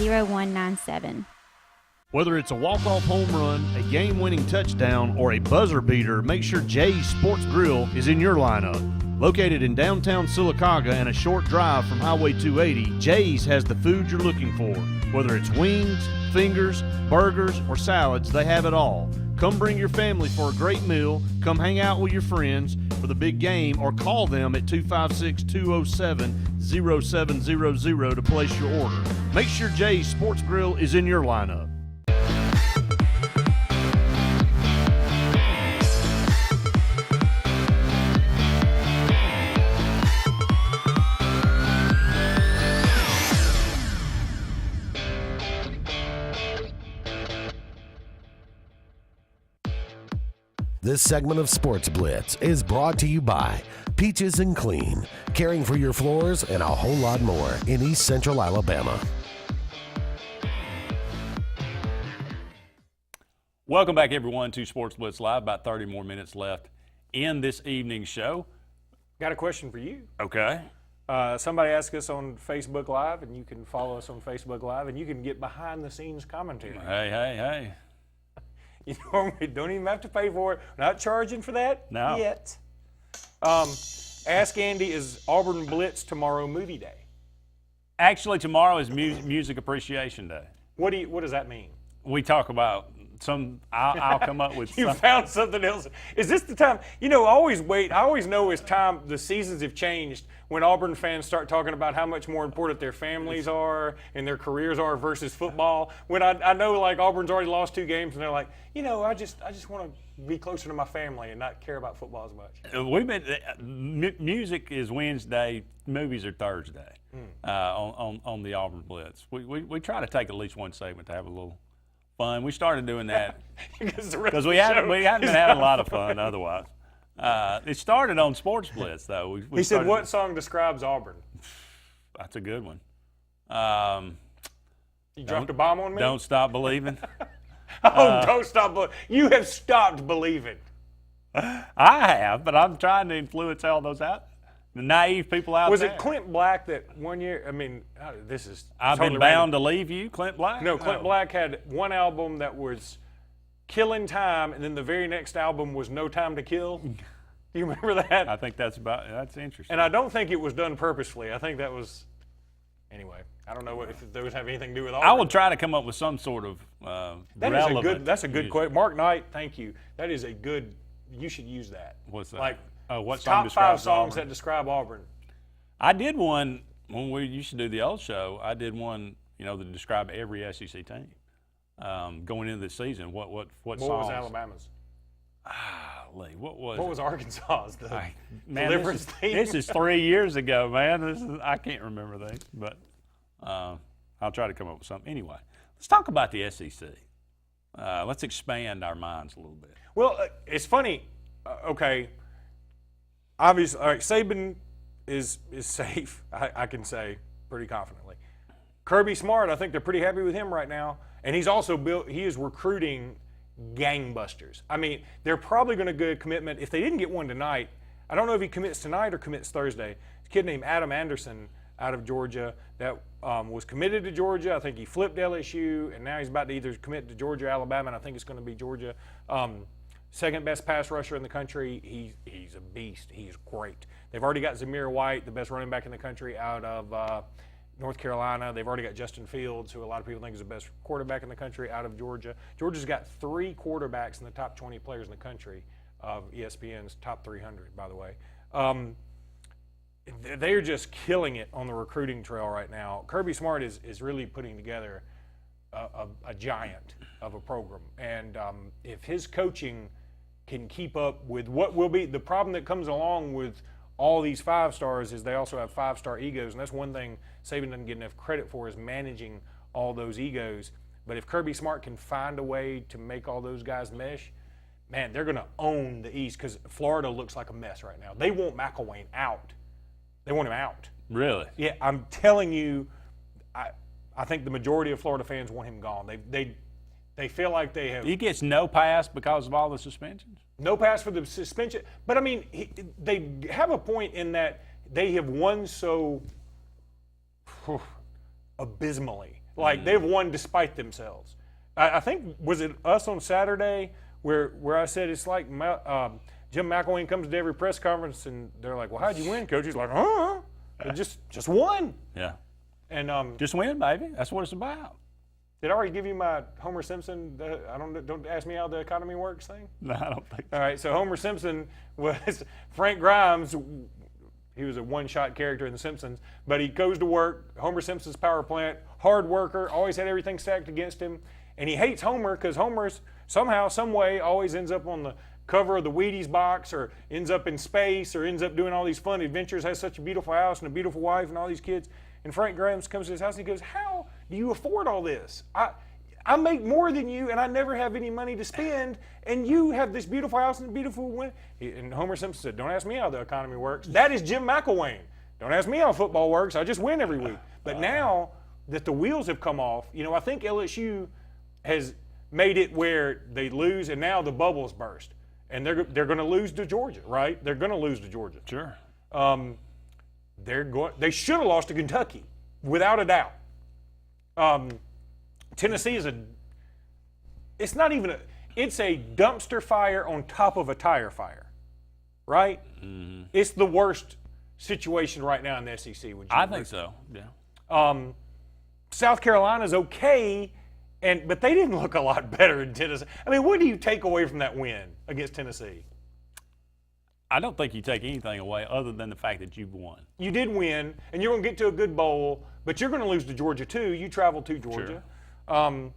Whether it's a walk-off home run, a game-winning touchdown, or a buzzer beater, make sure Jay's Sports Grill is in your lineup. Located in downtown Sylacauga and a short drive from Highway 280, Jay's has the food you're looking for. Whether it's wings, fingers, burgers, or salads, they have it all. Come bring your family for a great meal, come hang out with your friends for the big game, or call them at 256-207-0700 to place your order. Make sure Jay's Sports Grill is in your lineup. This segment of Sportz Blitz is brought to you by Peaches and Clean, caring for your floors and a whole lot more in East Central Alabama. Welcome back, everyone, to Sportz Blitz Live. About 30 more minutes left in this evening's show. Got a question for you. Okay. Somebody asked us on Facebook Live, and you can follow us on Facebook Live, and you can get behind-the-scenes commentary. Hey. You don't even have to pay for it. We're not charging for that yet. Ask Andy, is Auburn Blitz tomorrow movie day? Actually, tomorrow is Music Appreciation Day. What does that mean? We talk about I'll come up with You found something else. Is this the time? I always know it's time, the seasons have changed when Auburn fans start talking about how much more important their families are and their careers are versus football. When I know, like, Auburn's already lost 2 games and they're like, I just want to be closer to my family and not care about football as much. Music is Wednesday, movies are Thursday on the Auburn Blitz. We try to take at least one segment to have a little fun. We started doing that because we hadn't been having a lot of fun otherwise. It started on Sportz Blitz, though. He said, what song describes Auburn? That's a good one. You dropped a bomb on me? Don't Stop Believing. Don't stop believing. You have stopped believing. I have, but I'm trying to influence all those out. The naive people out Was there. it Clint Black that one year? I mean, this is. I've totally Been Bound random. to Leave You, Clint Black? No, Clint Black had one album that was Killing Time, and then the very next album was No Time to Kill. Do you remember that? I think that's interesting. And I don't think it was done purposefully. I think that was. Anyway, I don't know if those have anything to do with all. I will try to come up with some sort of relevant. That's a good question. Mark Knight, thank you. That is a good. You should use that. What's that? Like what song top 5 describes songs Auburn? that describe Auburn. I did one when we used to do the old show. I did one, that described every SEC team going into the season. What songs? What was Alabama's? What was? What was Arkansas's? The man, deliverance theme. This is 3 years ago, man. I can't remember things, but I'll try to come up with something. Anyway, let's talk about the SEC. Let's expand our minds a little bit. Well, it's funny. Okay, obviously, all right, Saban is safe. I can say pretty confidently. Kirby Smart, I think they're pretty happy with him right now, and he's also he is recruiting gangbusters. I mean, they're probably going to get a commitment. If they didn't get one tonight, I don't know if he commits tonight or commits Thursday. A kid named Adam Anderson out of Georgia that was committed to Georgia. I think he flipped LSU, and now he's about to either commit to Georgia or Alabama, and I think it's going to be Georgia. Second best pass rusher in the country. He's a beast. He's great. They've already got Zamir White, the best running back in the country, out of North Carolina. They've already got Justin Fields, who a lot of people think is the best quarterback in the country, out of Georgia. Georgia's got 3 quarterbacks in the top 20 players in the country of ESPN's top 300, by the way. They're just killing it on the recruiting trail right now. Kirby Smart is really putting together a giant of a program. And if his coaching can keep up with what will be the problem that comes along with all these 5-stars is they also have 5-star egos, and that's one thing Saban doesn't get enough credit for is managing all those egos. But if Kirby Smart can find a way to make all those guys mesh, man, they're going to own the East because Florida looks like a mess right now. They want McElwain out. They want him out. Really? Yeah, I'm telling you, I think the majority of Florida fans want him gone. They feel like they have. He gets no pass because of all the suspensions? No pass for the suspension. But, I mean, they have a point in that they have won so abysmally. Like, they've won despite themselves. I think, was it us on Saturday where I said it's like Jim McElwain comes to every press conference and they're like, well, how'd you win, Coach? He's like, just won. Yeah. And just win, baby. That's what it's about. Did I already give you my Homer Simpson, don't ask me how the economy works thing? No, I don't think so. All right, so Homer Simpson was Frank Grimes. He was a one-shot character in The Simpsons, but he goes to work, Homer Simpson's power plant, hard worker, always had everything stacked against him, and he hates Homer because Homer's somehow, some way, always ends up on the cover of the Wheaties box or ends up in space or ends up doing all these fun adventures, has such a beautiful house and a beautiful wife and all these kids. And Frank Grimes comes to his house and he goes, how do you afford all this? I make more than you and I never have any money to spend, and you have this beautiful house and a beautiful wind. And Homer Simpson said, don't ask me how the economy works. That is Jim McElwain. Don't ask me how football works. I just win every week. But now that the wheels have come off, I think LSU has made it where they lose and now the bubbles burst. And they're going to lose to Georgia, right? They're going to lose to Georgia. Sure. They should have lost to Kentucky, without a doubt. Tennessee is it's a dumpster fire on top of a tire fire, right? Mm-hmm. It's the worst situation right now in the SEC. Would you I agree? think so, yeah. South Carolina's okay, but they didn't look a lot better in Tennessee. I mean, what do you take away from that win against Tennessee? I don't think you take anything away other than the fact that you've won. You did win, and you're going to get to a good bowl, but you're going to lose to Georgia too. You traveled to Georgia. Sure.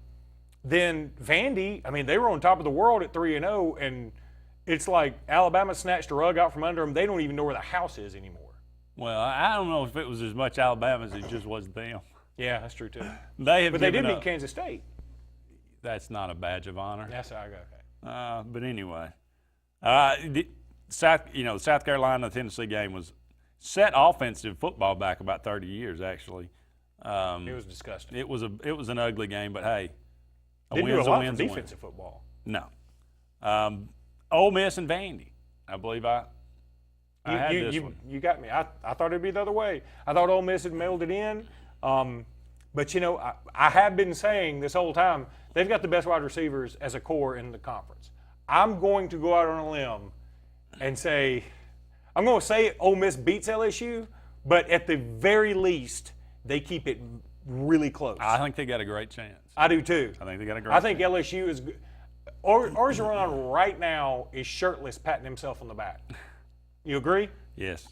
Then Vandy, I mean, they were on top of the world at 3-0, and it's like Alabama snatched a rug out from under them. They don't even know where the house is anymore. Well, I don't know if it was as much Alabama as it just was them. Yeah, that's true too. They did beat Kansas State. That's not a badge of honor. That's okay. But anyway, the South Carolina Tennessee game was set offensive football back about 30 years actually. It was disgusting. It was an ugly game, but hey, didn't do a lot for defensive football. No. Ole Miss and Vandy, I believe I had this one. You got me. I thought it'd be the other way. I thought Ole Miss had mailed it in. But, you know, I have been saying this whole time, they've got the best wide receivers as a core in the conference. I'm going to go out on a limb and say, I'm going to say Ole Miss beats LSU, but at the very least, they keep it really close. I think they got a great chance. I do too. I think they got a great I think chance. LSU is good. Orgeron right now is shirtless, patting himself on the back. You agree? Yes.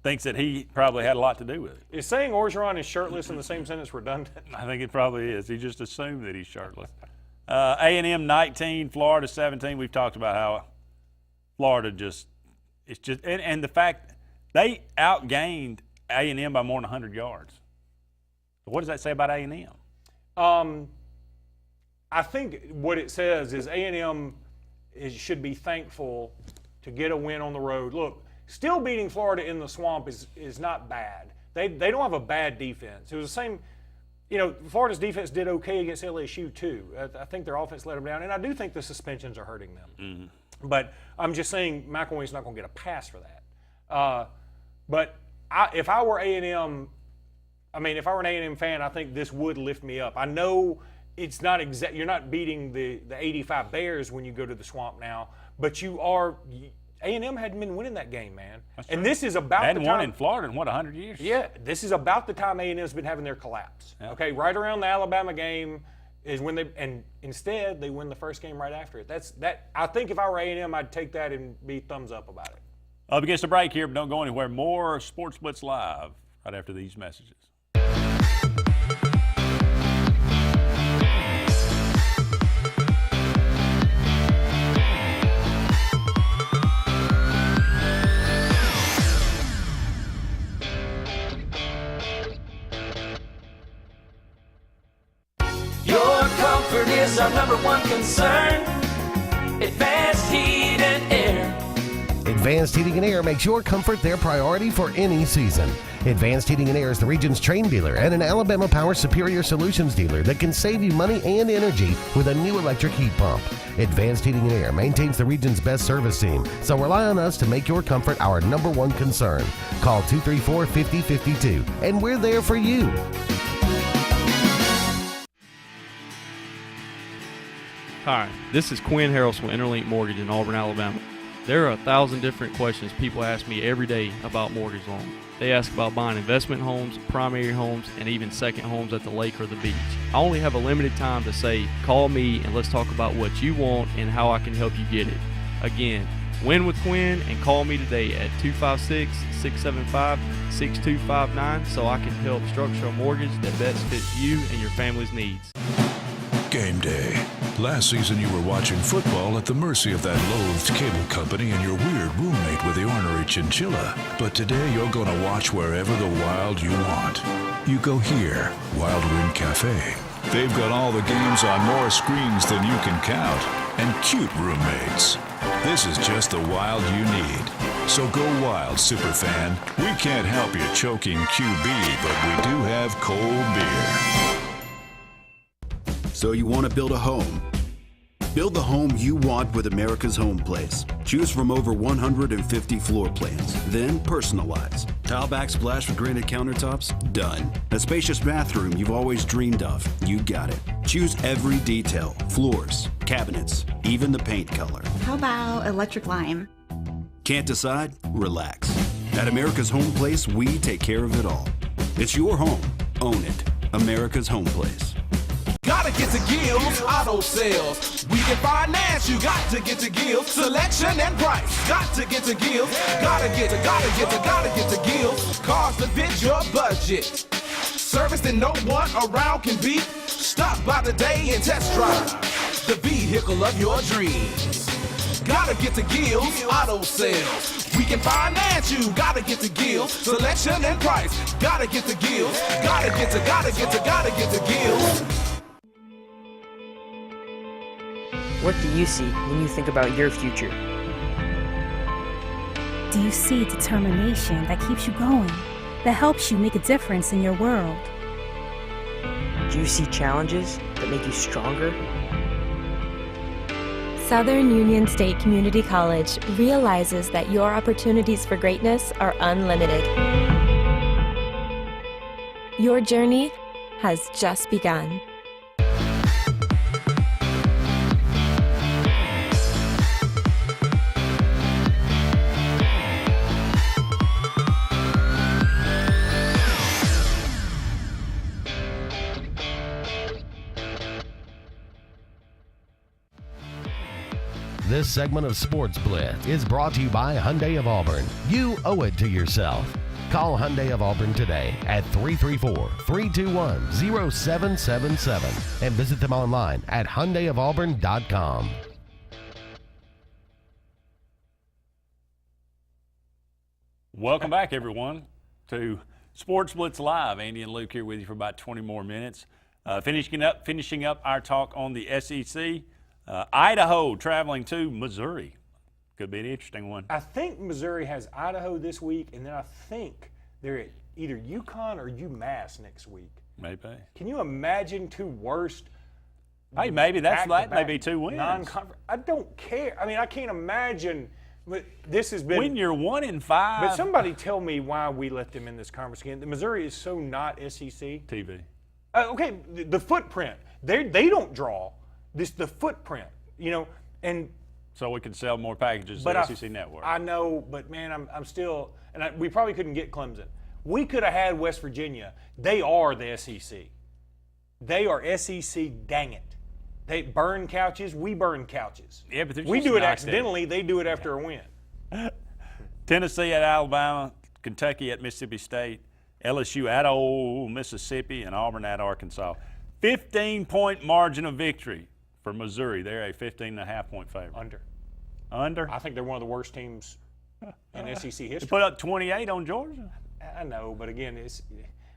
Thinks that he probably had a lot to do with it. Is saying Orgeron is shirtless in the same sentence redundant? I think it probably is. He just assumed that he's shirtless. A&M 19, Florida 17. We've talked about how Florida and the fact they outgained A&M by more than 100 yards. What does that say about A&M? I think what it says is A&M should be thankful to get a win on the road. Look, still beating Florida in the swamp is not bad. They don't have a bad defense. It was the same, you know, Florida's defense did okay against LSU too. I think their offense let them down, and I do think the suspensions are hurting them. Mm-hmm. But I'm just saying McElwain's not going to get a pass for that. But if I were A&M, if I were an A&M fan, I think this would lift me up. I know it's not you're not beating the 85 Bears when you go to the swamp now, but you are. A&M hadn't been winning that game, man. And this is about the time. Hadn't won in Florida in, 100 years? Yeah, this is about the time A&M's been having their collapse. Yeah. Okay, right around the Alabama game is when and instead they win the first game right after it. I think if I were A&M, I'd take that and be thumbs up about it. Up against the break here, but don't go anywhere. More Sports Blitz Live right after these messages. Is our number one concern. Advanced Heat and Air. Advanced Heating and Air makes your comfort their priority for any season. Advanced Heating and Air is the region's train dealer and an Alabama Power Superior Solutions dealer that can save you money and energy with a new electric heat pump. Advanced Heating and Air maintains the region's best service team, so rely on us to make your comfort our number one concern. Call 234-5052, and we're there for you. Hi, this is Quinn Harrelson with Interlink Mortgage in Auburn, Alabama. There are 1,000 different questions people ask me every day about mortgage loans. They ask about buying investment homes, primary homes, and even second homes at the lake or the beach. I only have a limited time to say, call me and let's talk about what you want and how I can help you get it. Again, win with Quinn and call me today at 256-675-6259 so I can help structure a mortgage that best fits you and your family's needs. Game day. Last season you were watching football at the mercy of that loathed cable company and your weird roommate with the ornery chinchilla. But today you're going to watch wherever the Wild you want. You go here, Wild Wing Cafe. They've got all the games on more screens than you can count. And cute roommates. This is just the Wild you need. So go wild, superfan. We can't help you choking QB, but we do have cold beer. So you want to build a home? Build the home you want with America's Home Place. Choose from over 150 floor plans, then personalize. Tile backsplash for granite countertops? Done. A spacious bathroom you've always dreamed of? You got it. Choose every detail, floors, cabinets, even the paint color. How about electric lime? Can't decide? Relax. At America's Home Place, we take care of it all. It's your home. Own it. America's Home Place. Gotta get to Gills Auto Sales. We can finance, you got to get to Gills. Selection and price, got to get to Gills. Gotta get to Gills. Cars that fit your budget. Service that no one around can beat. Stop by today and test drive the vehicle of your dreams. Gotta get to Gills Auto Sales. We can finance you, gotta get to Gills. Selection and price, gotta get to Gills. Gotta get to Gills. What do you see when you think about your future? Do you see determination that keeps you going, that helps you make a difference in your world? Do you see challenges that make you stronger? Southern Union State Community College realizes that your opportunities for greatness are unlimited. Your journey has just begun. This segment of Sportz Blitz is brought to you by Hyundai of Auburn. You owe it to yourself. Call Hyundai of Auburn today at 334-321-0777 and visit them online at HyundaiofAuburn.com. Welcome back, everyone, to Sportz Blitz Live. Andy and Luke here with you for about 20 more minutes. Finishing up our talk on the SEC. Idaho traveling to Missouri. Could be an interesting one. I think Missouri has Idaho this week, and then I think they're at either UConn or UMass next week. Maybe. Can you imagine two worst? Hey, maybe that may be 2 wins. Non-conference. I don't care. I mean, I can't imagine. But this has been. When you're 1-5. But somebody tell me why we let them in this conference again. The Missouri is so not SEC. TV. Okay, the footprint. They don't draw. The footprint, and so we can sell more packages to the SEC network. I know, but man, I'm still, and we probably couldn't get Clemson. We could have had West Virginia. They are the SEC. They are SEC. Dang it! They burn couches. We burn couches. Yeah, but we do it accidentally. They do it after a win. Tennessee at Alabama, Kentucky at Mississippi State, LSU at Ole Mississippi, and Auburn at Arkansas. 15-point margin of victory. For Missouri, they're a 15.5-point favorite. Under? I think they're one of the worst teams in SEC history. They put up 28 on Georgia. I know, but again,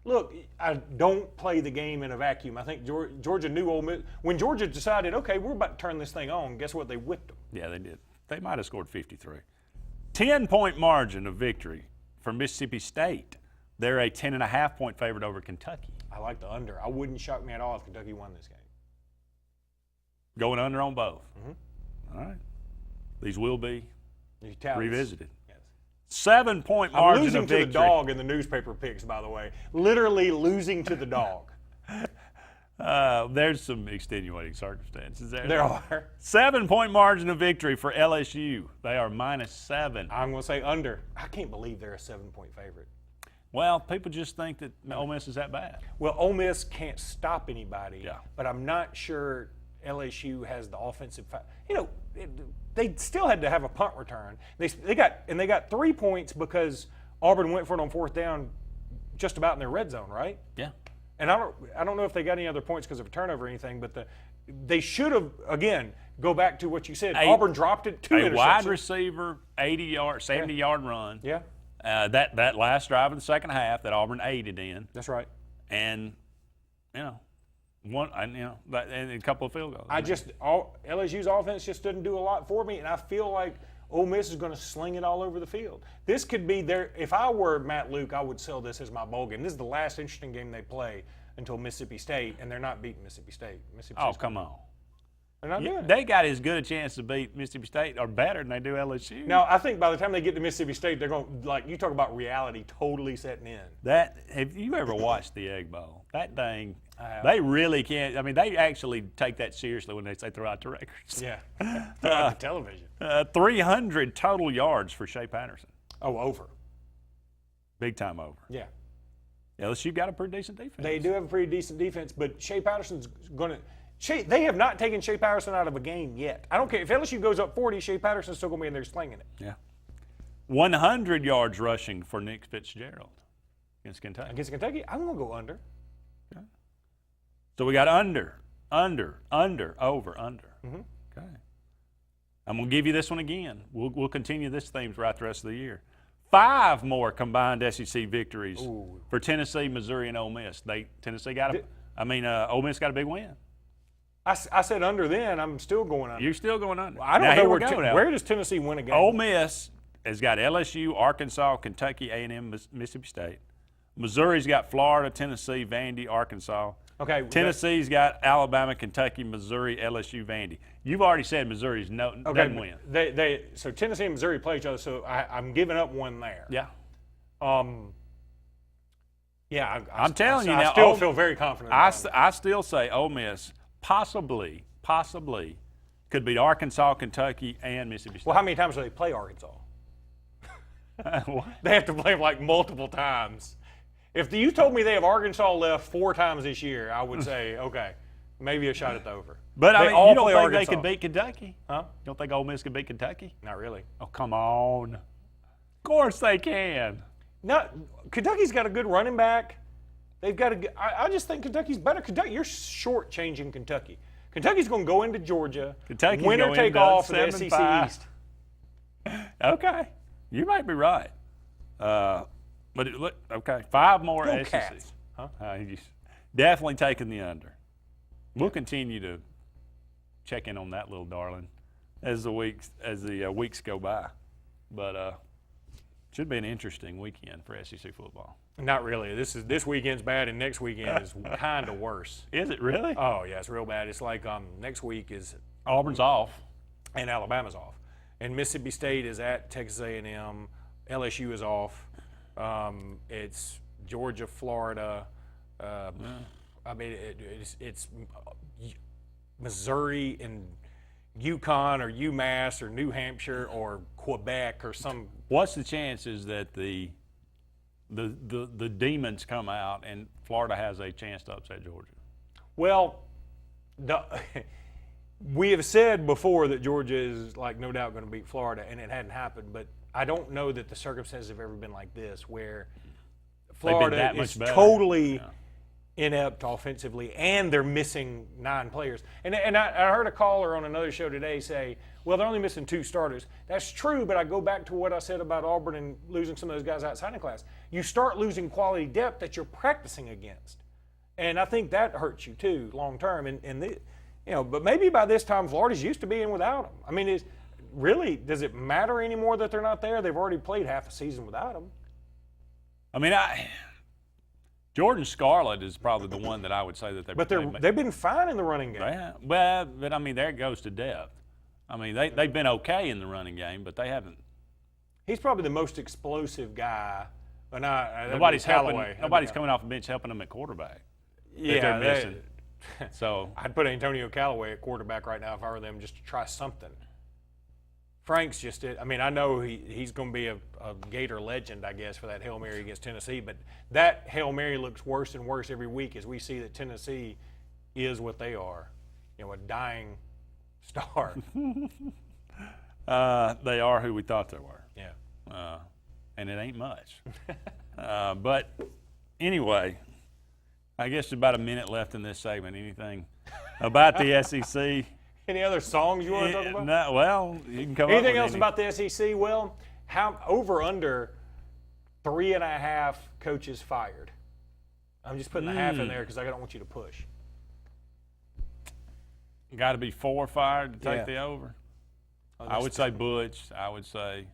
look, I don't play the game in a vacuum. I think Georgia knew Ole Miss. When Georgia decided, okay, we're about to turn this thing on, guess what? They whipped them. Yeah, they did. They might have scored 53. 10-point margin of victory for Mississippi State. They're a 10.5-point favorite over Kentucky. I like the under. I wouldn't shock me at all if Kentucky won this game. Going under on both. Mm-hmm. All right. These will be revisited. Yes. 7-point margin of victory. I'm losing to the dog in the newspaper picks, by the way. Literally losing to the dog. There's some extenuating circumstances there. There are. 7-point margin of victory for LSU. They are -7. I'm going to say under. I can't believe they're a 7-point favorite. Well, people just think that Ole Miss is that bad. Well, Ole Miss can't stop anybody. Yeah. But I'm not sure LSU has the offensive. They still had to have a punt return. They got 3 points because Auburn went for it on 4th down, just about in their red zone, right? Yeah. And I don't know if they got any other points because of a turnover or anything, but they should have, again, go back to what you said. Auburn dropped it, 2 interceptions. A wide receiver, 70-yard run. Yeah. That last drive of the second half that Auburn aided in. That's right. And, and a couple of field goals. LSU's offense just didn't do a lot for me, and I feel like Ole Miss is going to sling it all over the field. This could be if I were Matt Luke, I would sell this as my bowl game. This is the last interesting game they play until Mississippi State, and they're not beating Mississippi State. Come on. They're not doing it. They got as good a chance to beat Mississippi State or better than they do LSU. Now, I think by the time they get to Mississippi State, they're going to, you talk about reality totally setting in. Have you ever watched the Egg Bowl? That thing, they really can't. I mean, they actually take that seriously when they say throw out the records. Yeah, throw out the television. 300 total yards for Shea Patterson. Oh, over. Big time over. Yeah. LSU got a pretty decent defense. They do have a pretty decent defense, but Shea Patterson's going to – they have not taken Shea Patterson out of a game yet. I don't care. If LSU goes up 40, Shea Patterson's still going to be in there slinging it. Yeah. 100 yards rushing for Nick Fitzgerald against Kentucky. Against Kentucky? I'm going to go under. Okay. So we got under, over, under. Mm-hmm. Okay. I'm going to give you this one again. We'll continue this theme throughout the rest of the year. 5 more combined SEC victories for Tennessee, Missouri, and Ole Miss. Ole Miss got a big win. I said under then. I'm still going under. You're still going under. I don't know where does Tennessee win a game? Ole Miss has got LSU, Arkansas, Kentucky, A&M, Mississippi State. Missouri's got Florida, Tennessee, Vandy, Arkansas. Okay. Tennessee's got Alabama, Kentucky, Missouri, LSU, Vandy. You've already said Missouri's doesn't win. So Tennessee and Missouri play each other. So I'm giving up one there. Yeah. Yeah. I'm telling you now. I still feel very confident. I still say Ole Miss possibly could beat Arkansas, Kentucky, and Mississippi State. Well, how many times do they play Arkansas? What? They have to play them like multiple times. If you told me they have Arkansas left 4 times this year, I would say, okay, maybe a shot at the over. But I mean, you don't think Arkansas. they could beat Kentucky? Huh? You don't think Ole Miss could beat Kentucky? Not really. Oh, come on. Of course they can. No, Kentucky's got a good running back. They've got I just think Kentucky's better. Kentucky, you're shortchanging Kentucky. Kentucky's going to go into Georgia. Kentucky's winner take all for the SEC 7-5. East. Okay, you might be right. But okay, 5 more Go SEC. Cats. Huh? Definitely taking the under. We'll continue to check in on that little darling as the weeks go by. But should be an interesting weekend for SEC football. Not really. This weekend's bad, and next weekend is kind of worse. Is it really? Oh yeah, it's real bad. It's like next week is Auburn's off, and Alabama's off, and Mississippi State is at Texas A&M. LSU is off. It's Georgia, Florida. I mean, it's Missouri and UConn or UMass or New Hampshire or Quebec or some. What's the chances that the demons come out and Florida has a chance to upset Georgia? Well, we have said before that Georgia is no doubt going to beat Florida, and it hadn't happened. But I don't know that the circumstances have ever been like this, where Florida is totally inept offensively, and they're missing 9 players. And I heard a caller on another show today say, well, they're only missing 2 starters. That's true, but I go back to what I said about Auburn and losing some of those guys outside of class. You start losing quality depth that you're practicing against. And I think that hurts you, too, long term. But maybe by this time, Florida's used to being without them. I mean, does it matter anymore that they're not there? They've already played half a season without them. I mean, Jordan Scarlett is probably the one that I would say that they've been fine in the running game. Well, but I mean, there it goes to depth. I mean, they've been okay in the running game, but they haven't. He's probably the most explosive guy. But nobody's coming off the bench helping them at quarterback. Yeah, they're missing. So I'd put Antonio Callaway at quarterback right now if I were them, just to try something. Frank's just it. I mean, I know he's going to be a Gator legend, I guess, for that Hail Mary against Tennessee, but that Hail Mary looks worse and worse every week as we see that Tennessee is what they are, a dying star. They are who we thought they were. Yeah. And it ain't much. But anyway, I guess there's about a minute left in this segment. Anything about the SEC? Any other songs you want to talk about? No, well, you can come Anything up else with about the SEC? Well, over under 3.5 coaches fired. I'm just putting the half in there because I don't want you to push. Got to be 4 fired to take the over. I would say Butch. I'd say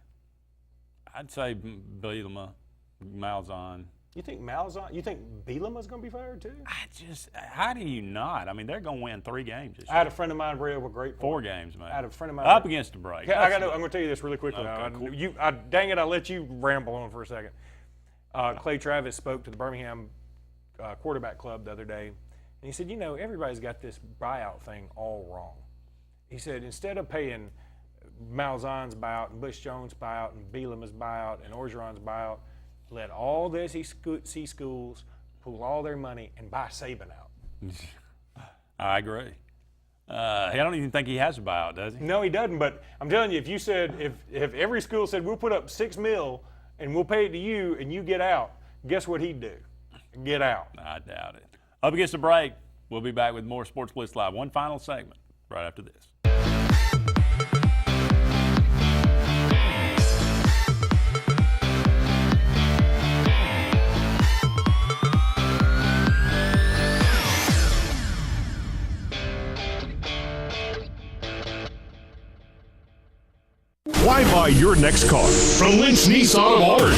Bielema, Malzahn. You think Malzahn? You think Bielema's going to be fired too? How do you not? I mean, they're going to win 3 games this year. I had a friend of mine bring up a great point. 4 games, man. I had a friend of mine up against the break. I'm going to tell you this really quickly. Okay, cool. Dang it! I let you ramble on for a second. Clay Travis spoke to the Birmingham quarterback club the other day, and he said, everybody's got this buyout thing all wrong. He said instead of paying Malzahn's buyout and Bush Jones' buyout and Bielema's buyout and Orgeron's buyout, let all the SEC schools pool all their money and buy Saban out. I agree. I don't even think he has a buyout, does he? No, he doesn't. But I'm telling you, if you said if every school said we'll put up $6 million and we'll pay it to you and you get out, guess what he'd do? Get out. I doubt it. Up against the break, we'll be back with more Sports Blitz Live. One final segment right after this. Why buy your next car from Lynch Nissan of Auburn?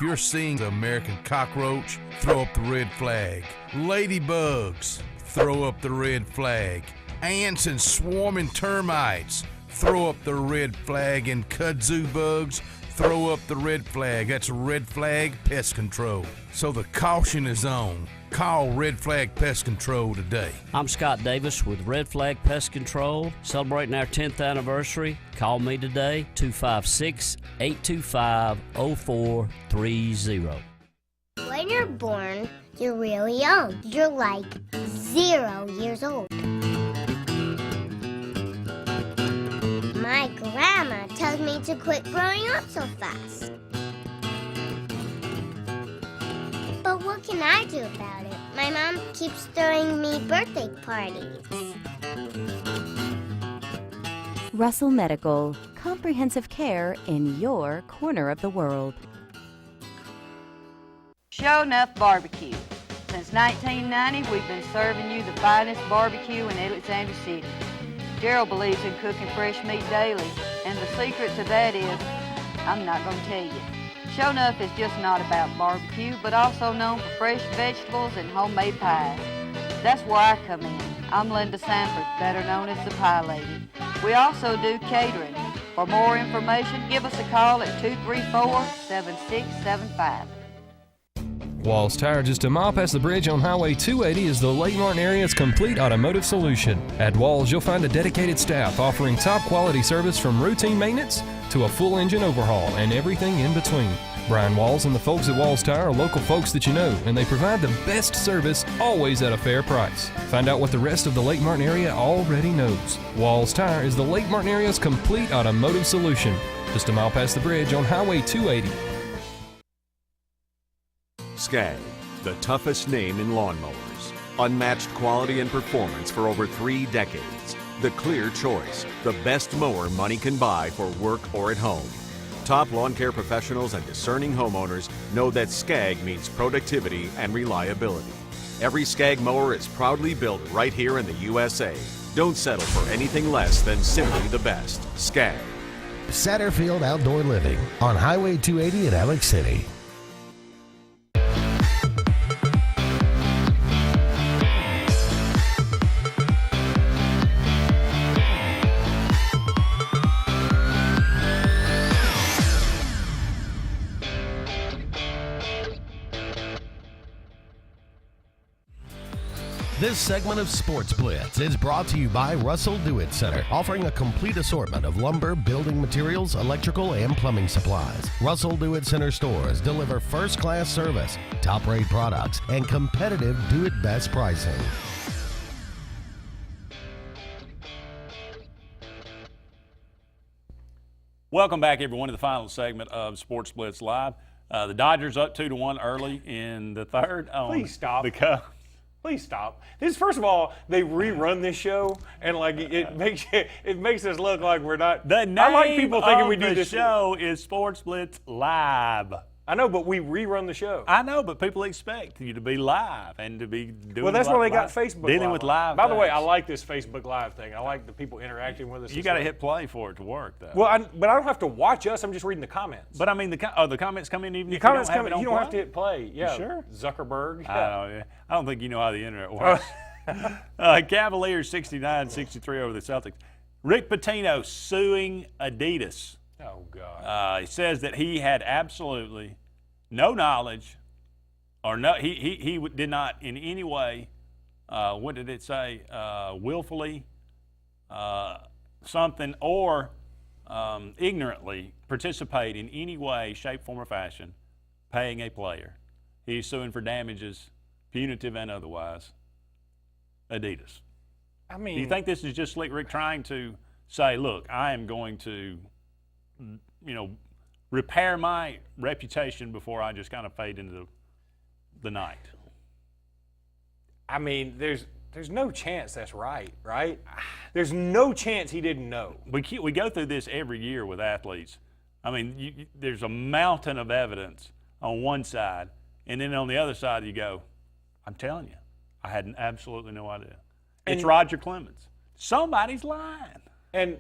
you're seeing the American cockroach, throw up the red flag. Ladybugs, throw up the red flag. Ants and swarming termites, throw up the red flag. And kudzu bugs, throw up the red flag. That's Red Flag Pest Control. So the caution is on. Call Red Flag Pest Control today. I'm Scott Davis with Red Flag Pest Control, celebrating our 10th anniversary. Call me today, 256-825-0430. When you're born, you're really young. You're like 0 years old. My grandma tells me to quit growing up so fast. But what can I do about it? My mom keeps throwing me birthday parties. Russell Medical, comprehensive care in your corner of the world. Show Enough Barbecue. Since 1990, we've been serving you the finest barbecue in Alexander City. Gerald believes in cooking fresh meat daily, and the secret to that is, I'm not going to tell you. Show Enough is just not about barbecue, but also known for fresh vegetables and homemade pies. That's where I come in. I'm Linda Sanford, better known as the Pie Lady. We also do catering. For more information, give us a call at 234-7675. Walls Tire, just a mile past the bridge on Highway 280, is the Lake Martin area's complete automotive solution. At Walls, you'll find a dedicated staff offering top quality service from routine maintenance to a full engine overhaul and everything in between. Brian Walls and the folks at Walls Tire are local folks that you know, and they provide the best service always at a fair price. Find out what the rest of the Lake Martin area already knows. Walls Tire is the Lake Martin area's complete automotive solution. Just a mile past the bridge on Highway 280. Skag, the toughest name in lawnmowers. Unmatched quality and performance for over 3 decades. The clear choice, the best mower money can buy for work or at home. Top lawn care professionals and discerning homeowners know that Skag means productivity and reliability. Every Skag mower is proudly built right here in the USA. Don't settle for anything less than simply the best. Skag. Satterfield Outdoor Living on Highway 280 in Alex City. This segment of Sports Blitz is brought to you by Russell Do-It Center, offering a complete assortment of lumber, building materials, electrical, and plumbing supplies. Russell Do-It Center stores deliver first-class service, top-rate products, and competitive do-it-best pricing. Welcome back, everyone, to the final segment of Sports Blitz Live. The Dodgers up 2-1 early in the third. Please stop. Because Please stop. This, first of all, they rerun this show, and like it makes us look like we're not. The name I like people thinking we do this show is Sports Blitz Live. I know, but we rerun the show. I know, but people expect you to be live and to be doing. Well, that's why they got live, Facebook dealing Live. with live. By the way, things. I like this Facebook Live thing. I like the people interacting with us. You got to hit play for it to work, though. Well, but I don't have to watch us. I'm just reading the comments. But I mean, the comments come in even the if comments you don't come in. have it on You don't have to hit play. Yeah. You sure? Zuckerberg. Yeah. I don't think you know how the internet works. Cavaliers 69-63 over the Celtics. Rick Pitino suing Adidas. Oh God. He says that he had absolutely no knowledge, or no, he did not in any way. What did it say? Willfully, something, or ignorantly participate in any way, shape, form, or fashion, paying a player. He's suing for damages, punitive and otherwise. Adidas. I mean, do you think this is just Slick Rick trying to say, look, I am going to, repair my reputation before I just kind of fade into the night? I mean, there's no chance that's right? There's no chance he didn't know. We go through this every year with athletes. I mean, there's a mountain of evidence on one side, and then on the other side you go, I'm telling you, I had absolutely no idea. It's Roger Clemens. Somebody's lying. And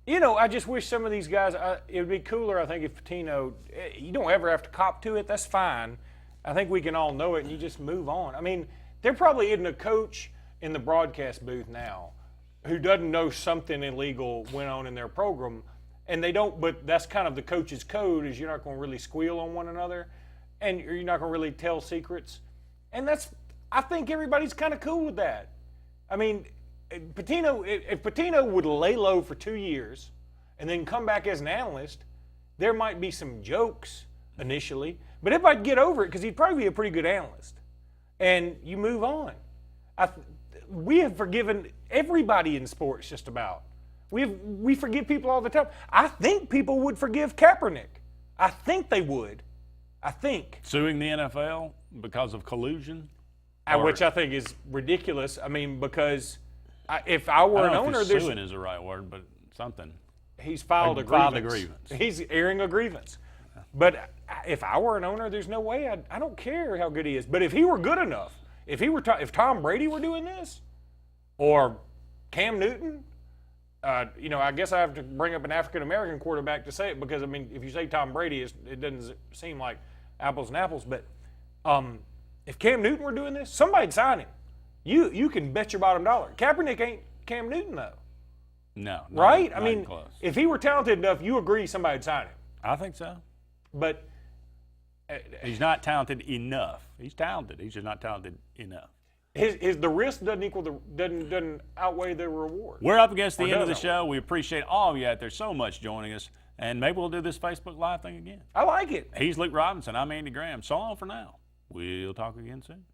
You know, I just wish some of these guys, it would be cooler, I think, if Pitino, you don't ever have to cop to it. That's fine. I think we can all know it, and you just move on. I mean, there probably isn't a coach in the broadcast booth now who doesn't know something illegal went on in their program, and they don't, but that's kind of the coach's code, is you're not going to really squeal on one another, and you're not going to really tell secrets. And I think everybody's kind of cool with that. I mean, Pitino, if Pitino would lay low for 2 years and then come back as an analyst, there might be some jokes initially, but everybody'd get over it because he'd probably be a pretty good analyst. And you move on. We have forgiven everybody in sports just about. We forgive people all the time. I think people would forgive Kaepernick. I think they would. I think. Suing the NFL because of collusion? Which I think is ridiculous. I mean, because if I were an owner, suing is the right word, but something. He's filed a grievance. He's airing a grievance. But if I were an owner, there's no way. I don't care how good he is. But if he were good enough, if Tom Brady were doing this, or Cam Newton, you know, I guess I have to bring up an African American quarterback to say it, because I mean, if you say Tom Brady, it doesn't seem like apples and apples. But if Cam Newton were doing this, somebody'd sign him. You can bet your bottom dollar. Kaepernick ain't Cam Newton though. No. Right? Not I mean, close. if he were talented enough, you agree somebody'd sign him. I think so. But he's not talented enough. He's talented. He's just not talented enough. The risk doesn't outweigh the reward. We're up against the end of the show. We appreciate all of you out there so much joining us, and maybe we'll do this Facebook Live thing again. I like it. He's Luke Robinson. I'm Andy Graham. So long for now. We'll talk again soon.